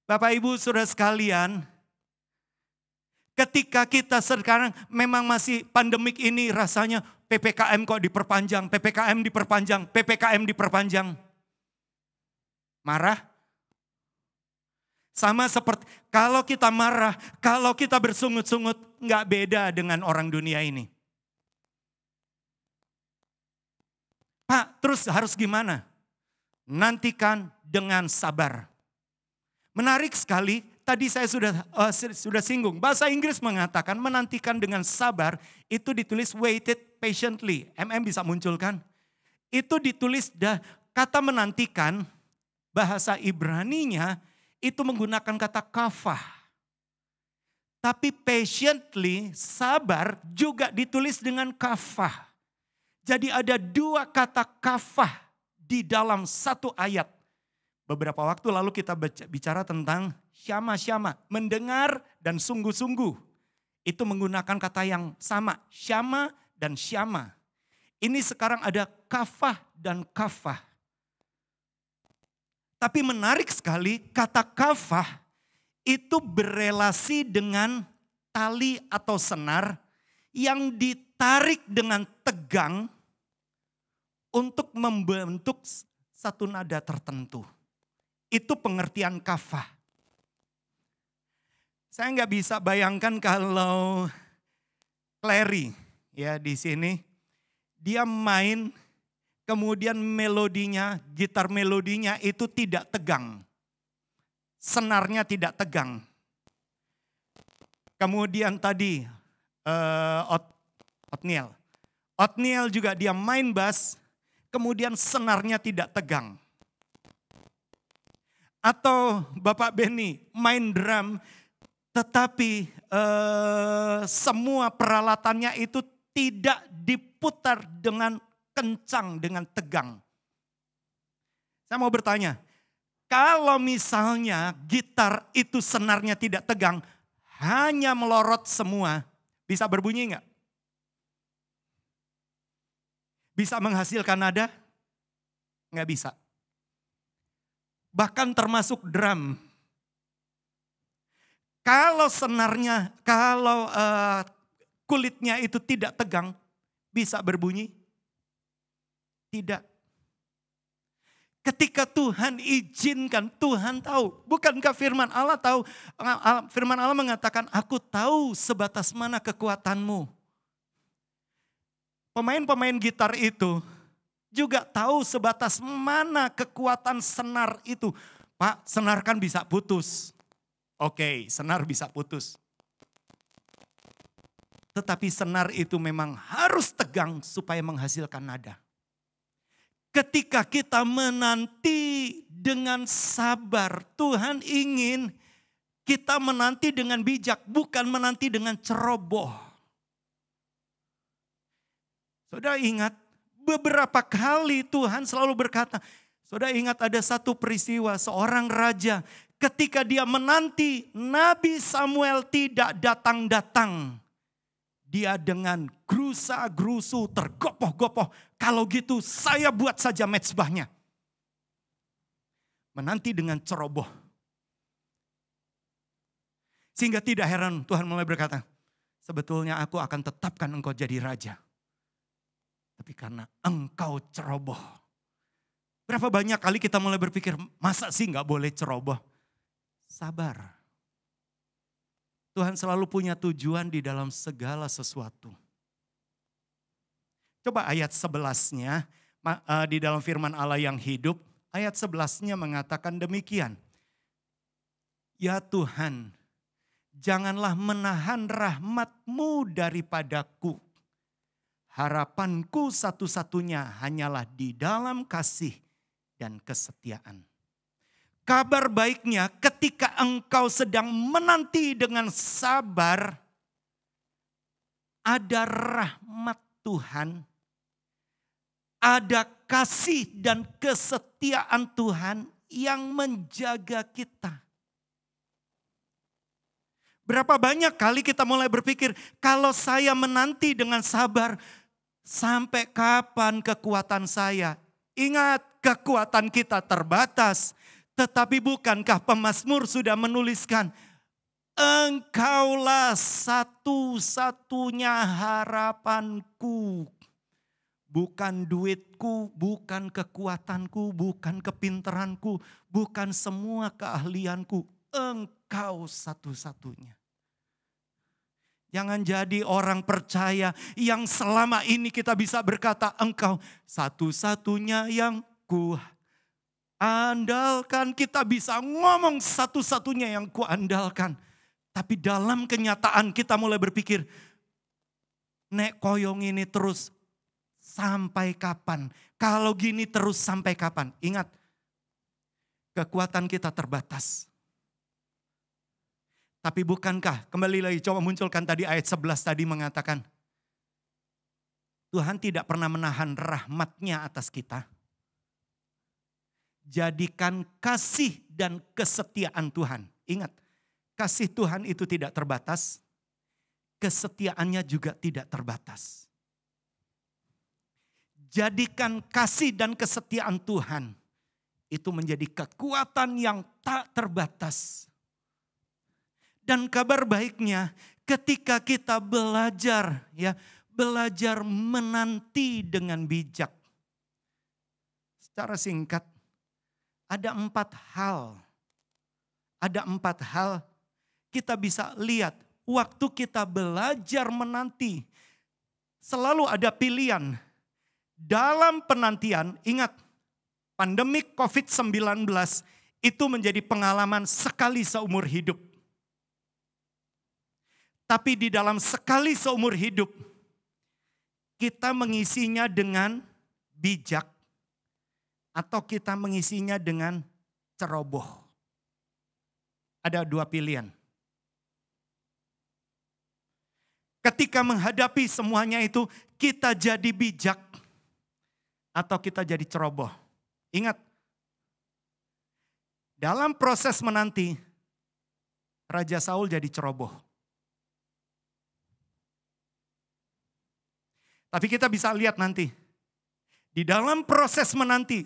Bapak Ibu Saudara sekalian, ketika kita sekarang memang masih pandemik ini rasanya PPKM kok diperpanjang, PPKM diperpanjang, PPKM diperpanjang. Marah? Sama seperti kalau kita marah, kalau kita bersungut-sungut, nggak beda dengan orang dunia ini. Pak, terus harus gimana? Nantikan dengan sabar. Menarik sekali, tadi saya sudah singgung. Bahasa Inggris mengatakan menantikan dengan sabar itu ditulis waited patiently. Bisa munculkan? Itu ditulis kata menantikan, bahasa Ibraninya itu menggunakan kata kafah. Tapi patiently, sabar juga ditulis dengan kafah. Jadi ada dua kata kafah di dalam satu ayat. Beberapa waktu lalu kita bicara tentang syama-syama, mendengar dan sungguh-sungguh. Itu menggunakan kata yang sama, syama dan syama. Ini sekarang ada kafah dan kafah. Tapi menarik sekali, kata kafah itu berelasi dengan tali atau senar yang ditarik dengan tegang untuk membentuk satu nada tertentu. Itu pengertian kafah. Saya nggak bisa bayangkan kalau Clary ya di sini dia main, kemudian melodinya, gitar melodinya itu tidak tegang. Senarnya tidak tegang. Kemudian tadi Othniel juga dia main bass, kemudian senarnya tidak tegang. Atau Bapak Benny main drum, tetapi semua peralatannya itu tidak diputar dengan kencang, dengan tegang. Saya mau bertanya, kalau misalnya gitar itu senarnya tidak tegang, hanya melorot semua, bisa berbunyi enggak? Bisa menghasilkan nada? Enggak bisa. Bahkan termasuk drum. Kalau senarnya, kalau kulitnya itu tidak tegang, bisa berbunyi? Tidak. Ketika Tuhan izinkan, Tuhan tahu. Bukankah firman Allah tahu? Firman Allah mengatakan, aku tahu sebatas mana kekuatanmu. Pemain-pemain gitar itu juga tahu sebatas mana kekuatan senar itu. Pak, senar kan bisa putus. Oke, senar bisa putus. Tetapi senar itu memang harus tegang supaya menghasilkan nada. Ketika kita menanti dengan sabar, Tuhan ingin kita menanti dengan bijak, bukan menanti dengan ceroboh. Saudara ingat, beberapa kali Tuhan selalu berkata, saudara ingat ada satu peristiwa seorang raja ketika dia menanti Nabi Samuel tidak datang-datang. Dia dengan gerusa-gerusu tergopoh-gopoh. Kalau gitu saya buat saja mezbahnya. Menanti dengan ceroboh. Sehingga tidak heran Tuhan mulai berkata, sebetulnya aku akan tetapkan engkau jadi raja. Tapi karena engkau ceroboh. Berapa banyak kali kita mulai berpikir, masa sih gak boleh ceroboh? Sabar. Tuhan selalu punya tujuan di dalam segala sesuatu. Coba ayat 11-nya di dalam firman Allah yang hidup. Ayat 11-nya mengatakan demikian. Ya Tuhan, janganlah menahan rahmat-Mu daripadaku. Harapanku satu-satunya hanyalah di dalam kasih dan kesetiaan. Kabar baiknya ketika engkau sedang menanti dengan sabar, ada rahmat Tuhan, ada kasih dan kesetiaan Tuhan yang menjaga kita. Berapa banyak kali kita mulai berpikir, kalau saya menanti dengan sabar, sampai kapan kekuatan saya? Ingat, kekuatan kita terbatas. Tetapi bukankah pemazmur sudah menuliskan, engkaulah satu-satunya harapanku. Bukan duitku, bukan kekuatanku, bukan kepintaranku, bukan semua keahlianku. Engkau satu-satunya. Jangan jadi orang percaya yang selama ini kita bisa berkata, engkau satu-satunya yang andalkan, kita bisa ngomong satu-satunya yang kuandalkan. Tapi dalam kenyataan kita mulai berpikir, nek koyong ini terus sampai kapan? Kalau gini terus sampai kapan? Ingat, kekuatan kita terbatas. Tapi bukankah, kembali lagi coba munculkan tadi ayat 11 tadi mengatakan, Tuhan tidak pernah menahan rahmat-Nya atas kita. Jadikan kasih dan kesetiaan Tuhan. Ingat, kasih Tuhan itu tidak terbatas, kesetiaannya juga tidak terbatas. Jadikan kasih dan kesetiaan Tuhan itu menjadi kekuatan yang tak terbatas. Dan kabar baiknya ketika kita belajar menanti dengan bijak. Secara singkat, ada 4 hal. Ada 4 hal kita bisa lihat waktu kita belajar menanti. Selalu ada pilihan. Dalam penantian, ingat, pandemi COVID-19 itu menjadi pengalaman sekali seumur hidup. Tapi di dalam sekali seumur hidup, kita mengisinya dengan bijak atau kita mengisinya dengan ceroboh. Ada 2 pilihan. Ketika menghadapi semuanya itu, kita jadi bijak atau kita jadi ceroboh. Ingat, dalam proses menanti, Raja Saul jadi ceroboh. Tapi kita bisa lihat nanti, di dalam proses menanti,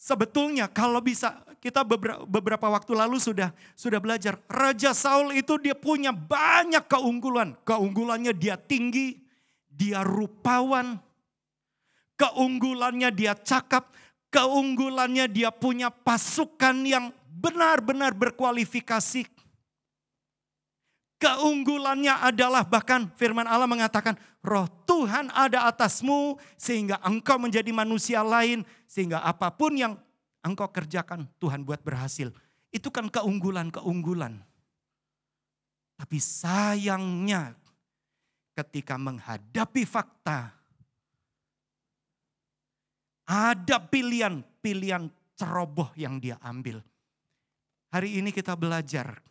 sebetulnya kalau bisa, kita beberapa waktu lalu sudah belajar. Raja Saul itu dia punya banyak keunggulan. Keunggulannya dia tinggi, dia rupawan, keunggulannya dia cakap, keunggulannya dia punya pasukan yang benar-benar berkualifikasi. Keunggulannya adalah bahkan firman Allah mengatakan, Roh Tuhan ada atasmu sehingga engkau menjadi manusia lain. Sehingga apapun yang engkau kerjakan Tuhan buat berhasil. Itu kan keunggulan-keunggulan. Tapi sayangnya ketika menghadapi fakta, ada pilihan ceroboh yang dia ambil. Hari ini kita belajar.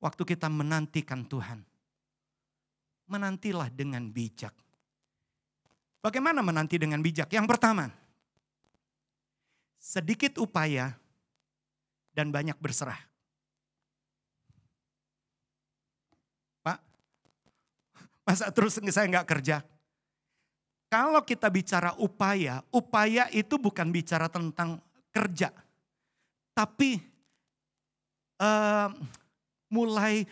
Waktu kita menantikan Tuhan, menantilah dengan bijak. Bagaimana menanti dengan bijak? Yang pertama, sedikit upaya dan banyak berserah. Pak, masa terus saya nggak kerja? Kalau kita bicara upaya itu bukan bicara tentang kerja. Tapi mulai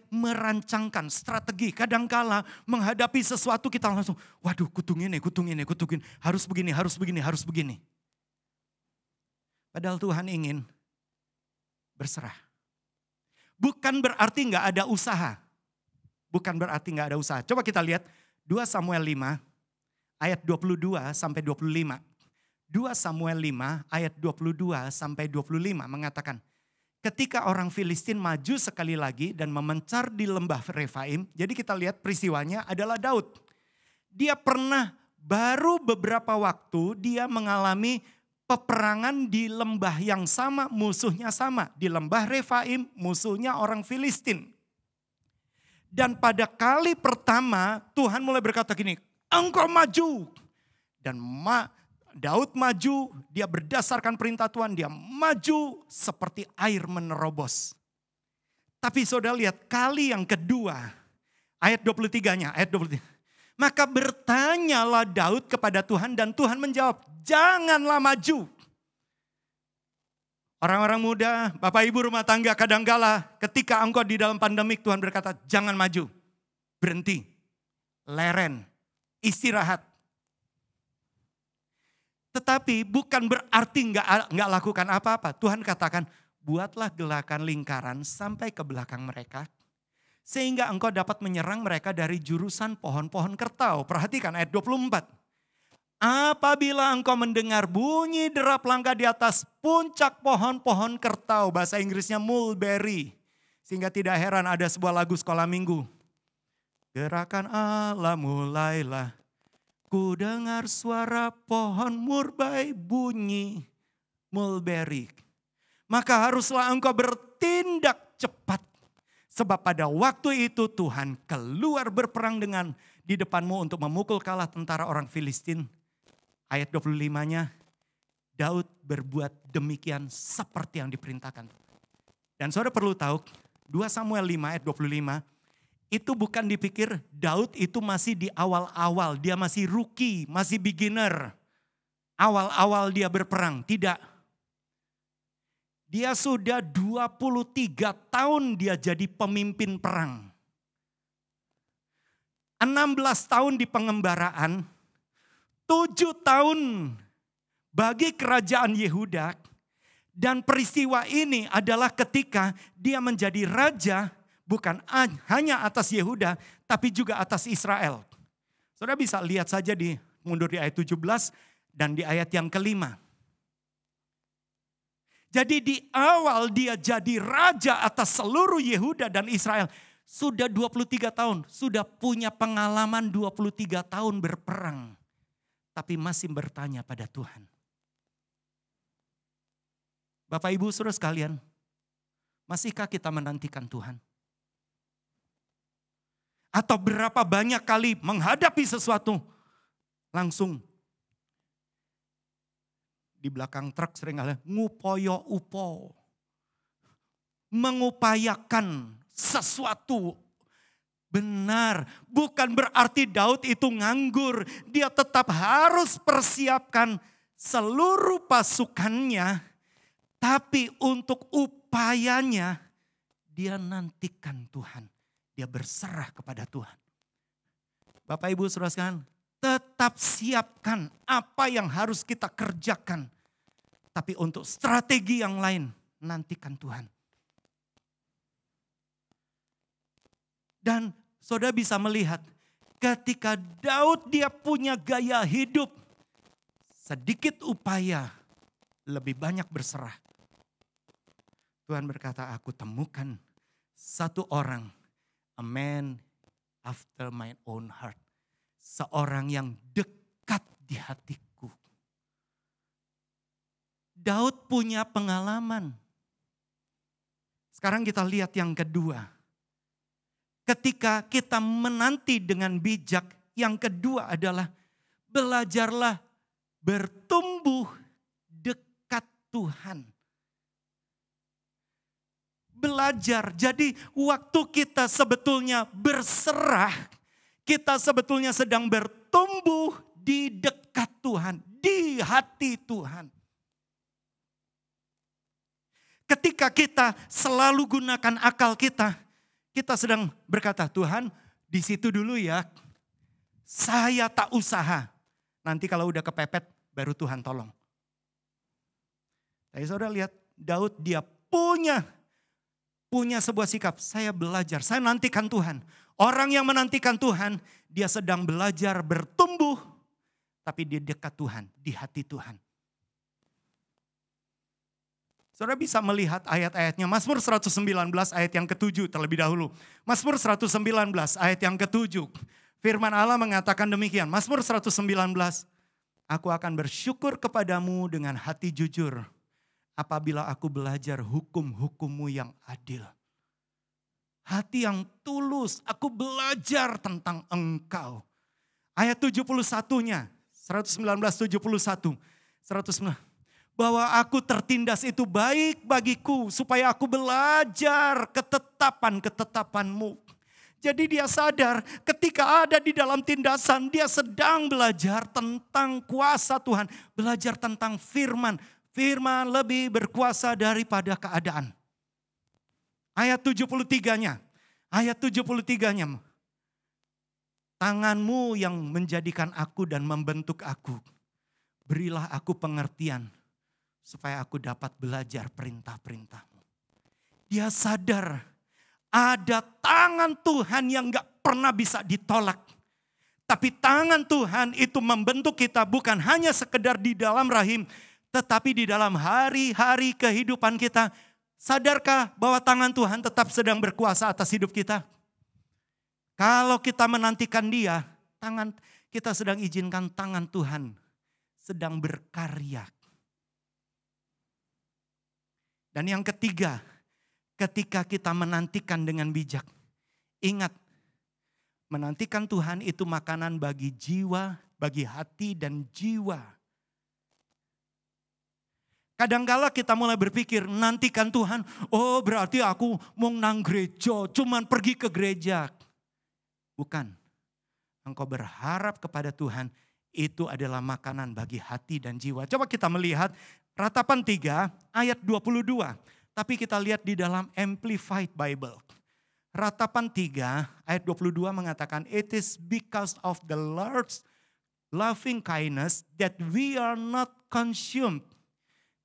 merancangkan strategi. Kadangkala menghadapi sesuatu kita langsung, waduh kutungin, harus begini. Padahal Tuhan ingin berserah. Bukan berarti nggak ada usaha. Coba kita lihat 2 Samuel 5 ayat 22 sampai 25. 2 Samuel 5 ayat 22 sampai 25 mengatakan, ketika orang Filistin maju sekali lagi dan memencar di lembah Refaim. Jadi kita lihat peristiwanya adalah Daud. Dia pernah baru beberapa waktu dia mengalami peperangan di lembah yang sama, musuhnya sama. Di lembah Refaim musuhnya orang Filistin. Dan pada kali pertama Tuhan mulai berkata gini, engkau maju. Dan Daud maju, dia berdasarkan perintah Tuhan, dia maju seperti air menerobos. Tapi saudara lihat kali yang kedua, ayat 23-nya, ayat 23. Maka bertanyalah Daud kepada Tuhan dan Tuhan menjawab, janganlah maju. Orang-orang muda, Bapak Ibu rumah tangga kadangkala ketika engkau di dalam pandemik Tuhan berkata, jangan maju, berhenti, leren, istirahat. Tetapi bukan berarti nggak lakukan apa-apa. Tuhan katakan, buatlah gelakan lingkaran sampai ke belakang mereka. Sehingga engkau dapat menyerang mereka dari jurusan pohon-pohon kertau. Perhatikan ayat 24. Apabila engkau mendengar bunyi derap langkah di atas puncak pohon-pohon kertau, bahasa Inggrisnya mulberry. Sehingga tidak heran ada sebuah lagu sekolah minggu. Gerakan Allah mulailah, ku dengar suara pohon murbai bunyi mulberry. Maka haruslah engkau bertindak cepat. Sebab pada waktu itu Tuhan keluar berperang di depanmu untuk memukul kalah tentara orang Filistin. Ayat 25-nya, Daud berbuat demikian seperti yang diperintahkan. Dan saudara perlu tahu, 2 Samuel 5 ayat 25, itu bukan dipikir Daud itu masih di awal-awal, dia masih rookie, masih beginner. Awal-awal dia berperang, tidak. Dia sudah 23 tahun dia jadi pemimpin perang. 16 tahun di pengembaraan, 7 tahun bagi kerajaan Yehuda, dan peristiwa ini adalah ketika dia menjadi raja bukan hanya atas Yehuda tapi juga atas Israel. Saudara bisa lihat saja mundur di ayat 17 dan di ayat yang kelima. Jadi di awal dia jadi raja atas seluruh Yehuda dan Israel. Sudah 23 tahun, sudah punya pengalaman 23 tahun berperang. Tapi masih bertanya pada Tuhan. Bapak Ibu Saudara sekalian, masihkah kita menantikan Tuhan? Atau berapa banyak kali menghadapi sesuatu langsung di belakang truk sering ada ngupoyo upo. Mengupayakan sesuatu. Benar, bukan berarti Daud itu nganggur. Dia tetap harus persiapkan seluruh pasukannya. Tapi untuk upayanya, dia nantikan Tuhan. Dia berserah kepada Tuhan. Bapak Ibu Saudara sekalian, tetap siapkan apa yang harus kita kerjakan. Tapi untuk strategi yang lain, nantikan Tuhan. Dan saudara bisa melihat ketika Daud dia punya gaya hidup. Sedikit upaya, lebih banyak berserah. Tuhan berkata, aku temukan satu orang, a man after my own heart. Seorang yang dekat di hatiku. Daud punya pengalaman. Sekarang kita lihat yang kedua. Ketika kita menanti dengan bijak, yang kedua adalah belajarlah bertumbuh dekat Tuhan. Belajar, jadi waktu kita sebetulnya berserah, kita sebetulnya sedang bertumbuh di dekat Tuhan, di hati Tuhan. Ketika kita selalu gunakan akal kita sedang berkata, Tuhan di situ dulu ya, saya tak usaha. Nanti kalau udah kepepet baru Tuhan tolong. Tapi saudara lihat Daud dia punya sebuah sikap, saya belajar, saya nantikan Tuhan. Orang yang menantikan Tuhan, dia sedang belajar bertumbuh, tapi di dekat Tuhan, di hati Tuhan. Saudara bisa melihat ayat-ayatnya. Mazmur 119 ayat yang ke-7 terlebih dahulu. Mazmur 119 ayat yang ke-7. Firman Allah mengatakan demikian. Mazmur 119. Aku akan bersyukur kepadamu dengan hati jujur. Apabila aku belajar hukum-hukum-Mu yang adil. Hati yang tulus. Aku belajar tentang Engkau. Ayat 71-nya. 119:71. 119. Bahwa aku tertindas itu baik bagiku. Supaya aku belajar ketetapan-ketetapan-Mu. Jadi dia sadar ketika ada di dalam tindasan. Dia sedang belajar tentang kuasa Tuhan. Belajar tentang firman. Firman lebih berkuasa daripada keadaan. Ayat 73-nya. Ayat 73-nya. Tangan-Mu yang menjadikan aku dan membentuk aku. Berilah aku pengertian. Supaya aku dapat belajar perintah-perintah-Mu. Dia sadar ada tangan Tuhan yang gak pernah bisa ditolak. Tapi tangan Tuhan itu membentuk kita bukan hanya sekedar di dalam rahim, tetapi di dalam hari-hari kehidupan kita. Sadarkah bahwa tangan Tuhan tetap sedang berkuasa atas hidup kita? Kalau kita menantikan Dia, kita sedang izinkan tangan Tuhan sedang berkarya. Dan yang ketiga, ketika kita menantikan dengan bijak, ingat, menantikan Tuhan itu makanan bagi jiwa, bagi hati dan jiwa. Kadangkala kita mulai berpikir, nantikan Tuhan, oh berarti aku mau nang gereja, cuman pergi ke gereja. Bukan, engkau berharap kepada Tuhan, itu adalah makanan bagi hati dan jiwa. Coba kita melihat Ratapan 3 ayat 22, tapi kita lihat di dalam Amplified Bible. Ratapan 3 ayat 22 mengatakan, it is because of the Lord's loving kindness that we are not consumed,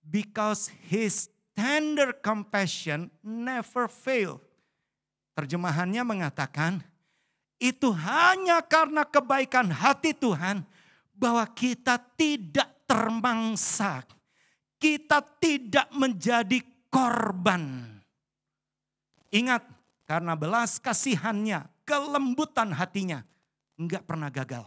because His tender compassion never fail. Terjemahannya mengatakan, itu hanya karena kebaikan hati Tuhan bahwa kita tidak termangsa, kita tidak menjadi korban. Ingat, karena belas kasihannya, kelembutan hatinya, enggak pernah gagal.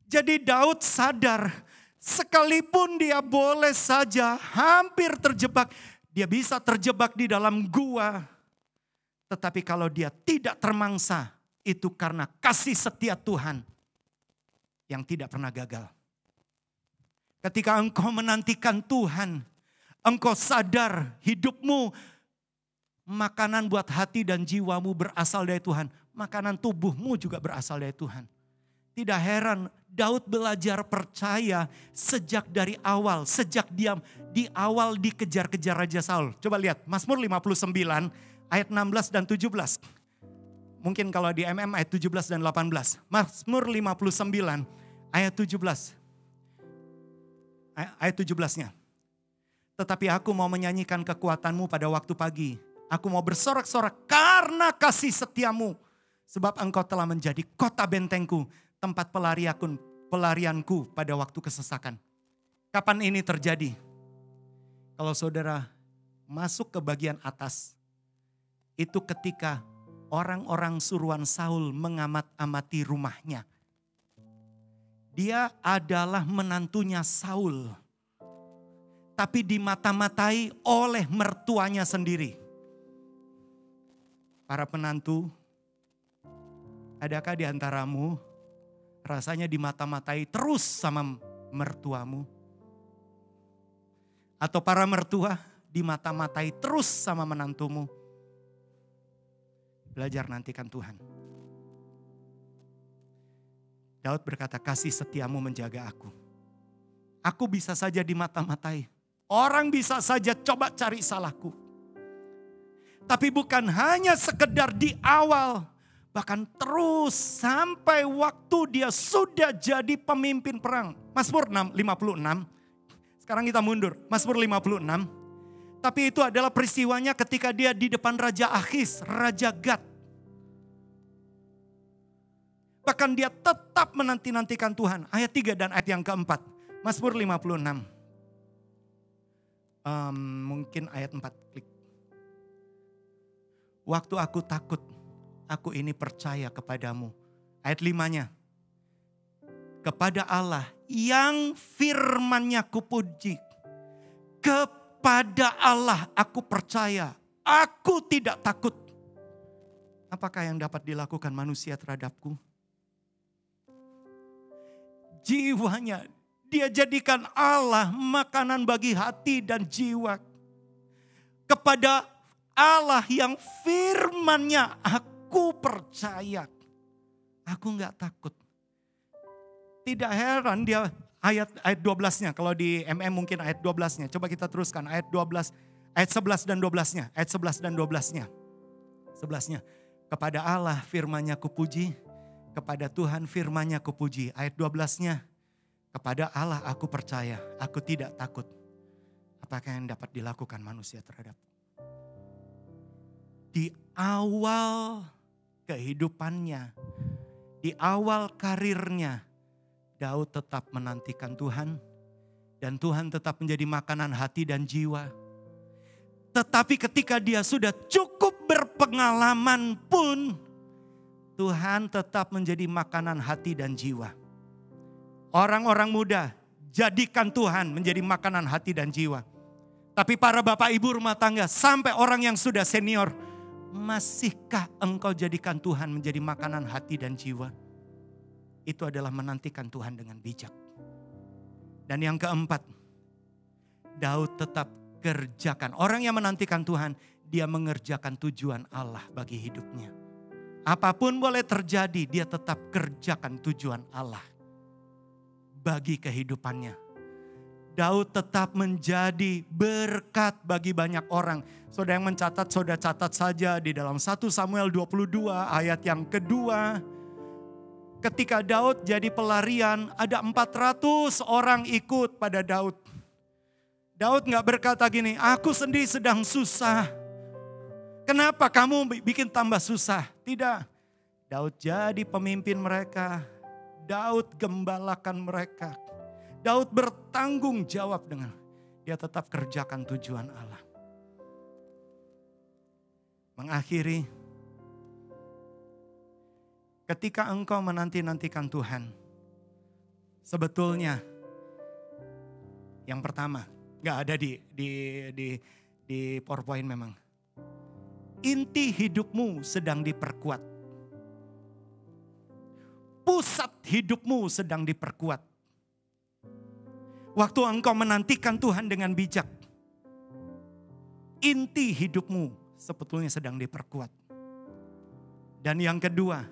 Jadi Daud sadar, sekalipun dia boleh saja hampir terjebak, dia bisa terjebak di dalam gua. Tetapi kalau dia tidak termangsa, itu karena kasih setia Tuhan yang tidak pernah gagal. Ketika engkau menantikan Tuhan, engkau sadar hidupmu, makanan buat hati dan jiwamu berasal dari Tuhan. Makanan tubuhmu juga berasal dari Tuhan. Tidak heran Daud belajar percaya sejak dari awal. Sejak dia di awal dikejar-kejar Raja Saul. Coba lihat Mazmur 59 ayat 16 dan 17. Mungkin kalau di ayat 17 dan 18. Mazmur 59 ayat 17. Ayat 17-nya. Tetapi aku mau menyanyikan kekuatanmu pada waktu pagi. Aku mau bersorak-sorak karena kasih setiamu. Sebab engkau telah menjadi kota bentengku, tempat pelarianku pada waktu kesesakan. Kapan ini terjadi? Kalau saudara masuk ke bagian atas, itu ketika orang-orang suruhan Saul mengamat-amati rumahnya. Dia adalah menantunya Saul, tapi dimata-matai oleh mertuanya sendiri. Para penantu, adakah di antaramu rasanya dimata-matai terus sama mertuamu? Atau para mertua dimata-matai terus sama menantumu? Belajar nantikan Tuhan. Daud berkata, kasih setiamu menjaga aku. Aku bisa saja dimata-matai. Orang bisa saja coba cari salahku. Tapi bukan hanya sekedar di awal, bahkan terus sampai waktu dia sudah jadi pemimpin perang. Mazmur 56, sekarang kita mundur, Mazmur 56. Tapi itu adalah peristiwanya ketika dia di depan Raja Akhis, Raja Gad. Bahkan dia tetap menanti-nantikan Tuhan. Ayat 3 dan ayat yang keempat, Mazmur 56. Mungkin ayat 4, klik. Waktu aku takut, aku ini percaya kepadamu. Ayat 5-nya. Kepada Allah yang firman-Nya kupuji. Kepada Allah aku percaya. Aku tidak takut. Apakah yang dapat dilakukan manusia terhadapku? Jiwanya dia jadikan Allah makanan bagi hati dan jiwa. Kepada Allah yang firman-Nya aku percaya. Aku enggak takut. Tidak heran dia ayat 12-nya. Kalau di mungkin ayat 12-nya. Coba kita teruskan ayat 12, ayat 11 dan 12-nya. Ayat 11 dan 12-nya. 11-nya. Kepada Allah firman-Nya kupuji. Kepada Tuhan firman-Nya kupuji. Ayat 12-nya. Kepada Allah aku percaya. Aku tidak takut. Apakah yang dapat dilakukan manusia terhadapku? Di awal kehidupannya, di awal karirnya, Daud tetap menantikan Tuhan. Dan Tuhan tetap menjadi makanan hati dan jiwa. Tetapi ketika dia sudah cukup berpengalaman pun, Tuhan tetap menjadi makanan hati dan jiwa. Orang-orang muda, jadikan Tuhan menjadi makanan hati dan jiwa. Tapi para bapak ibu rumah tangga, sampai orang yang sudah senior, masihkah engkau jadikan Tuhan menjadi makanan hati dan jiwa? Itu adalah menantikan Tuhan dengan bijak. Dan yang keempat, Daud tetap kerjakan. Orang yang menantikan Tuhan, dia mengerjakan tujuan Allah bagi hidupnya. Apapun boleh terjadi, dia tetap kerjakan tujuan Allah bagi kehidupannya. Daud tetap menjadi berkat bagi banyak orang. Saudara yang mencatat, saudara catat saja di dalam 1 Samuel 22 ayat yang kedua. Ketika Daud jadi pelarian, ada 400 orang ikut pada Daud. Daud gak berkata gini, aku sendiri sedang susah. Kenapa kamu bikin tambah susah? Tidak. Daud jadi pemimpin mereka. Daud gembalakan mereka. Daud bertanggung jawab dengan dia tetap kerjakan tujuan Allah. Mengakhiri, ketika engkau menanti-nantikan Tuhan, sebetulnya yang pertama, gak ada di PowerPoint memang. Inti hidupmu sedang diperkuat. Pusat hidupmu sedang diperkuat. Waktu engkau menantikan Tuhan dengan bijak, inti hidupmu sebetulnya sedang diperkuat. Dan yang kedua,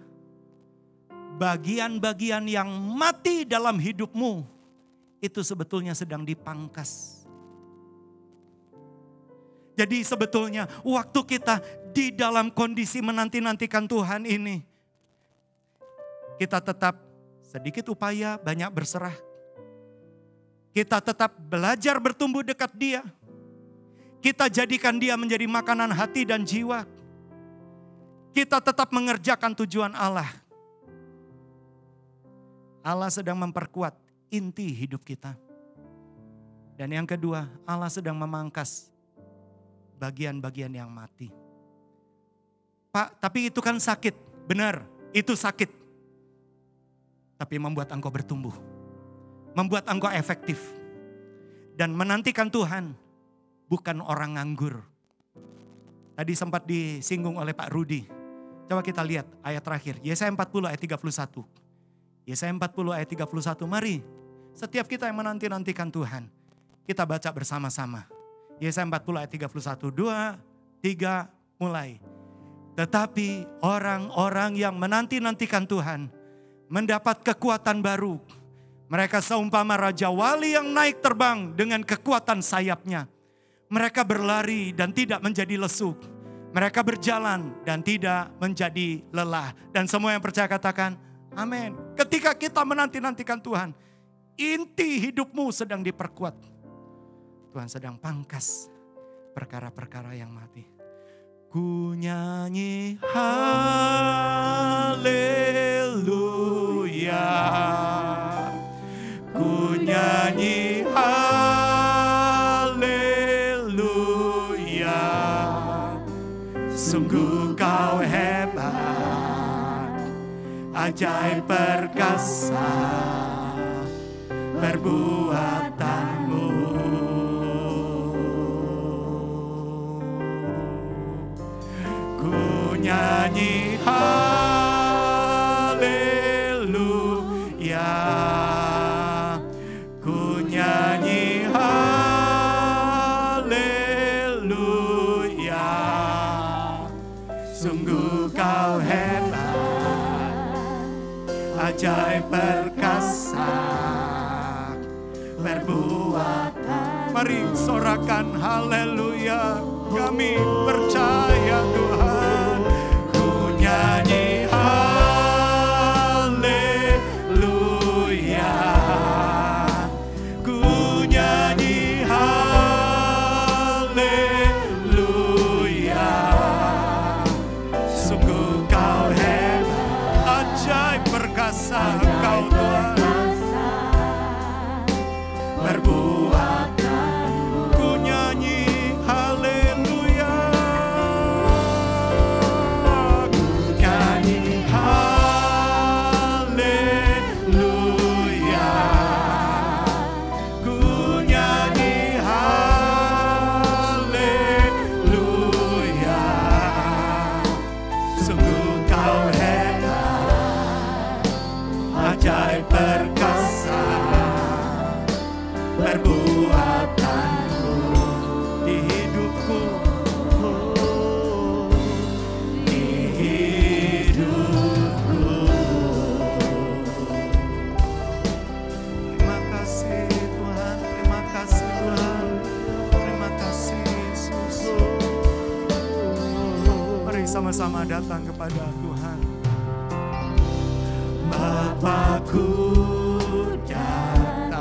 bagian-bagian yang mati dalam hidupmu itu sebetulnya sedang dipangkas. Jadi sebetulnya waktu kita di dalam kondisi menanti-nantikan Tuhan ini, kita tetap sedikit upaya, banyak berserah. Kita tetap belajar bertumbuh dekat Dia. Kita jadikan Dia menjadi makanan hati dan jiwa. Kita tetap mengerjakan tujuan Allah. Allah sedang memperkuat inti hidup kita. Dan yang kedua, Allah sedang memangkas bagian-bagian yang mati. Pak, tapi itu kan sakit. Benar, itu sakit. Tapi membuat engkau bertumbuh. Membuat engkau efektif. Dan menantikan Tuhan bukan orang nganggur. Tadi sempat disinggung oleh Pak Rudi. Coba kita lihat ayat terakhir. Yesaya 40 ayat 31. Yesaya 40 ayat 31. Mari setiap kita yang menanti-nantikan Tuhan, kita baca bersama-sama. Yesaya 40 ayat 31. 2, 3, mulai. Tetapi orang-orang yang menanti-nantikan Tuhan mendapat kekuatan baru. Mereka seumpama Raja Wali yang naik terbang dengan kekuatan sayapnya. Mereka berlari dan tidak menjadi lesu. Mereka berjalan dan tidak menjadi lelah. Dan semua yang percaya katakan, amin. Ketika kita menanti-nantikan Tuhan, inti hidupmu sedang diperkuat. Tuhan sedang pangkas perkara-perkara yang mati. Ku nyanyi haleluya. Ku nyanyi haleluya. Sungguh kau hebat, ajaib perkasa perbuatanmu. Ku nyanyi haleluya. Ku nyanyi haleluya. Sungguh kau hebat, ajaib perkasa perbuatan. Mari sorakan haleluya. Kami percaya Tuhan. Ku nyanyi haleluya. Ku nyanyi haleluya. Sungguh kau hebat, bersama-sama datang kepada Tuhan. Bapakku datang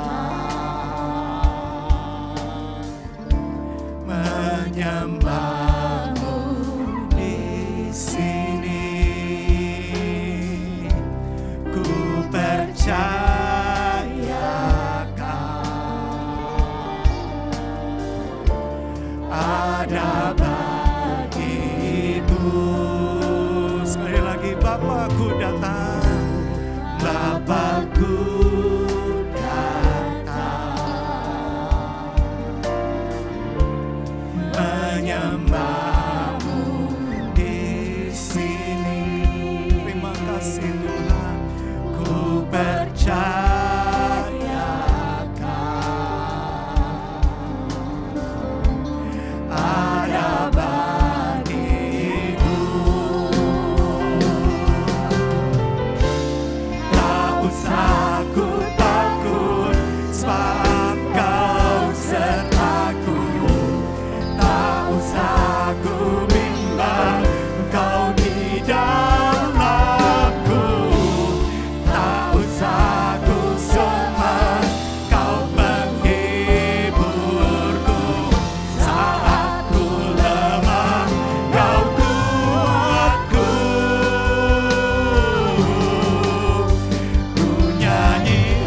menyembahmu di sini. Ku percayakan ada bagimu. Sekali lagi, Bapakku datang. Bapakku datang menyembahmu di sini. Terima kasih Tuhan, ku percayakan ada bagimu. Tak usah ku takut, sebab Kau sertaku. Tak usah ku bimbang, Kau di dalamku. Tak usah ku cemas, Kau penghiburku. Saat ku lemah, Kau kuatku. Ku nyanyi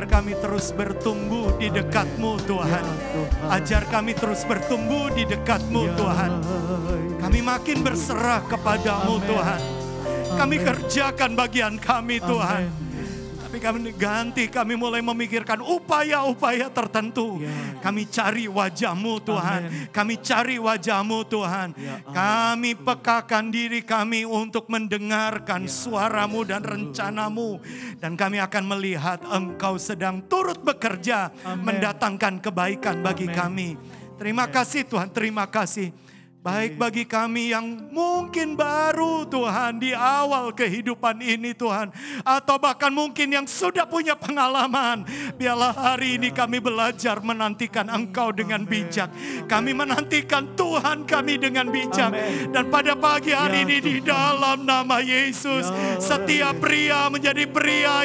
Ajar kami terus bertumbuh di dekat-Mu Tuhan. Ajar kami terus bertumbuh di dekat-Mu Tuhan. Kami makin berserah kepada-Mu Tuhan. Kami kerjakan bagian kami Tuhan. Tapi kami ganti, kami mulai memikirkan upaya-upaya tertentu. Kami cari wajah-Mu Tuhan. Kami cari wajah-Mu Tuhan. Kami pekakan diri kami untuk mendengarkan suara-Mu dan rencana-Mu. Dan kami akan melihat Engkau sedang turut bekerja mendatangkan kebaikan bagi kami. Terima kasih Tuhan, terima kasih. Baik bagi kami yang mungkin baru Tuhan di awal kehidupan ini Tuhan. Atau bahkan mungkin yang sudah punya pengalaman. Biarlah hari ini kami belajar menantikan Engkau dengan bijak. Kami menantikan Tuhan kami dengan bijak. Dan pada pagi hari ini di dalam nama Yesus. Setiap pria menjadi pria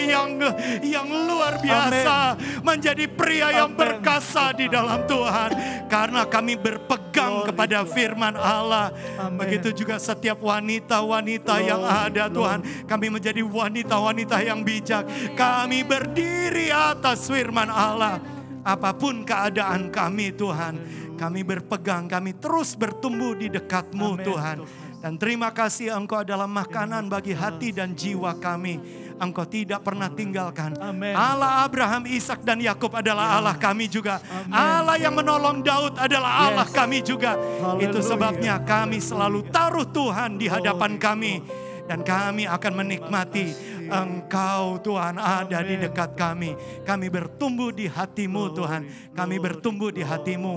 yang luar biasa. Menjadi pria yang berkasa di dalam Tuhan. Karena kami berpegang kepada firman Allah. Begitu juga setiap wanita-wanita yang ada Tuhan. Kami menjadi wanita-wanita yang bijak. Kami berdiri atas firman Allah. Apapun keadaan kami Tuhan. Kami berpegang, kami terus bertumbuh di dekat-Mu Tuhan. Dan terima kasih Engkau adalah makanan bagi hati dan jiwa kami. Engkau tidak pernah tinggalkan. Allah Abraham, Ishak dan Yakub adalah Allah kami juga. Allah yang menolong Daud adalah Allah kami juga. Itu sebabnya kami selalu taruh Tuhan di hadapan kami. Dan kami akan menikmati Engkau Tuhan ada di dekat kami. Kami bertumbuh di hati-Mu Tuhan. Kami bertumbuh di hati-Mu.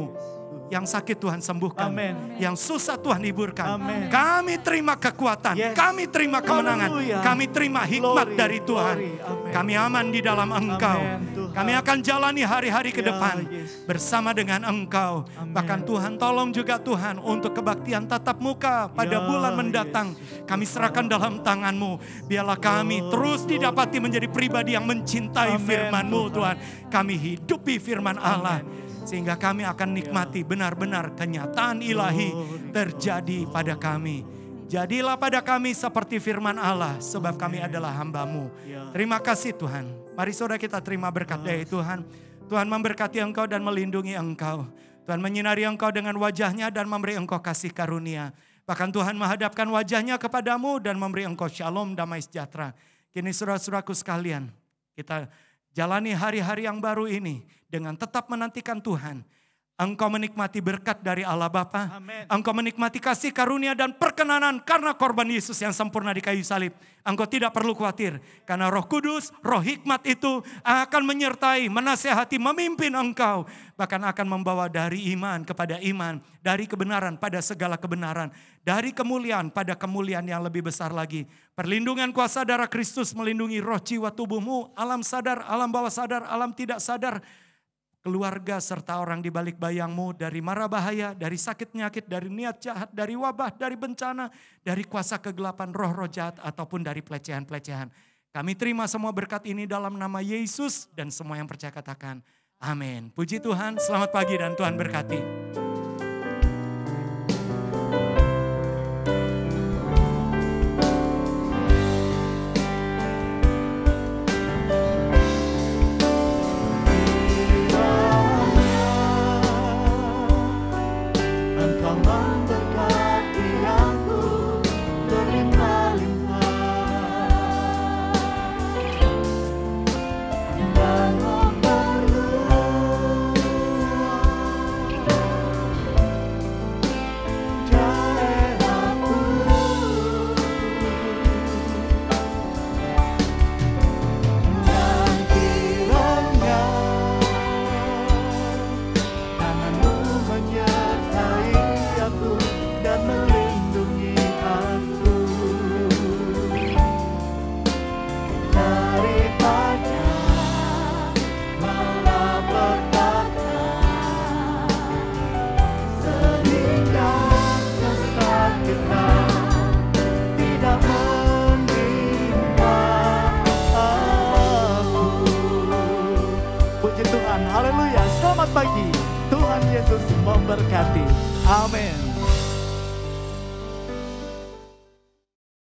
Yang sakit Tuhan sembuhkan. Yang susah Tuhan hiburkan. Kami terima kekuatan. Kami terima kemenangan. Kami terima hikmat dari Tuhan. Kami aman di dalam Engkau. Kami akan jalani hari-hari ke depan bersama dengan Engkau. Bahkan Tuhan tolong juga Tuhan untuk kebaktian tatap muka pada bulan mendatang. Kami serahkan dalam tangan-Mu. Biarlah kami terus didapati menjadi pribadi yang mencintai firman-Mu Tuhan. Kami hidupi firman Allah. Sehingga kami akan nikmati benar-benar kenyataan ilahi terjadi pada kami. Jadilah pada kami seperti firman Allah, sebab kami adalah hamba-Mu. Terima kasih Tuhan. Mari saudara kita terima berkat dari Tuhan. Tuhan memberkati Engkau dan melindungi Engkau. Tuhan menyinari Engkau dengan wajah-Nya dan memberi Engkau kasih karunia. Bahkan Tuhan menghadapkan wajah-Nya kepadamu dan memberi Engkau shalom, damai sejahtera. Kini saudara-saudaraku sekalian, kita jalani hari-hari yang baru ini dengan tetap menantikan Tuhan. Engkau menikmati berkat dari Allah Bapa. Engkau menikmati kasih karunia dan perkenanan karena korban Yesus yang sempurna di kayu salib. Engkau tidak perlu khawatir. Karena Roh Kudus, Roh Hikmat itu akan menyertai, menasehati, memimpin engkau. Bahkan akan membawa dari iman kepada iman. Dari kebenaran pada segala kebenaran. Dari kemuliaan pada kemuliaan yang lebih besar lagi. Perlindungan kuasa darah Kristus melindungi roh, jiwa, tubuhmu. Alam sadar, alam bawah sadar, alam tidak sadar. Keluarga serta orang di balik bayangmu dari mara bahaya, dari sakit penyakit, dari niat jahat, dari wabah, dari bencana, dari kuasa kegelapan roh-roh jahat ataupun dari pelecehan-pelecehan. Kami terima semua berkat ini dalam nama Yesus dan semua yang percaya katakan amin. Puji Tuhan, selamat pagi dan Tuhan berkati. Haleluya, selamat pagi. Tuhan Yesus memberkati. Amin.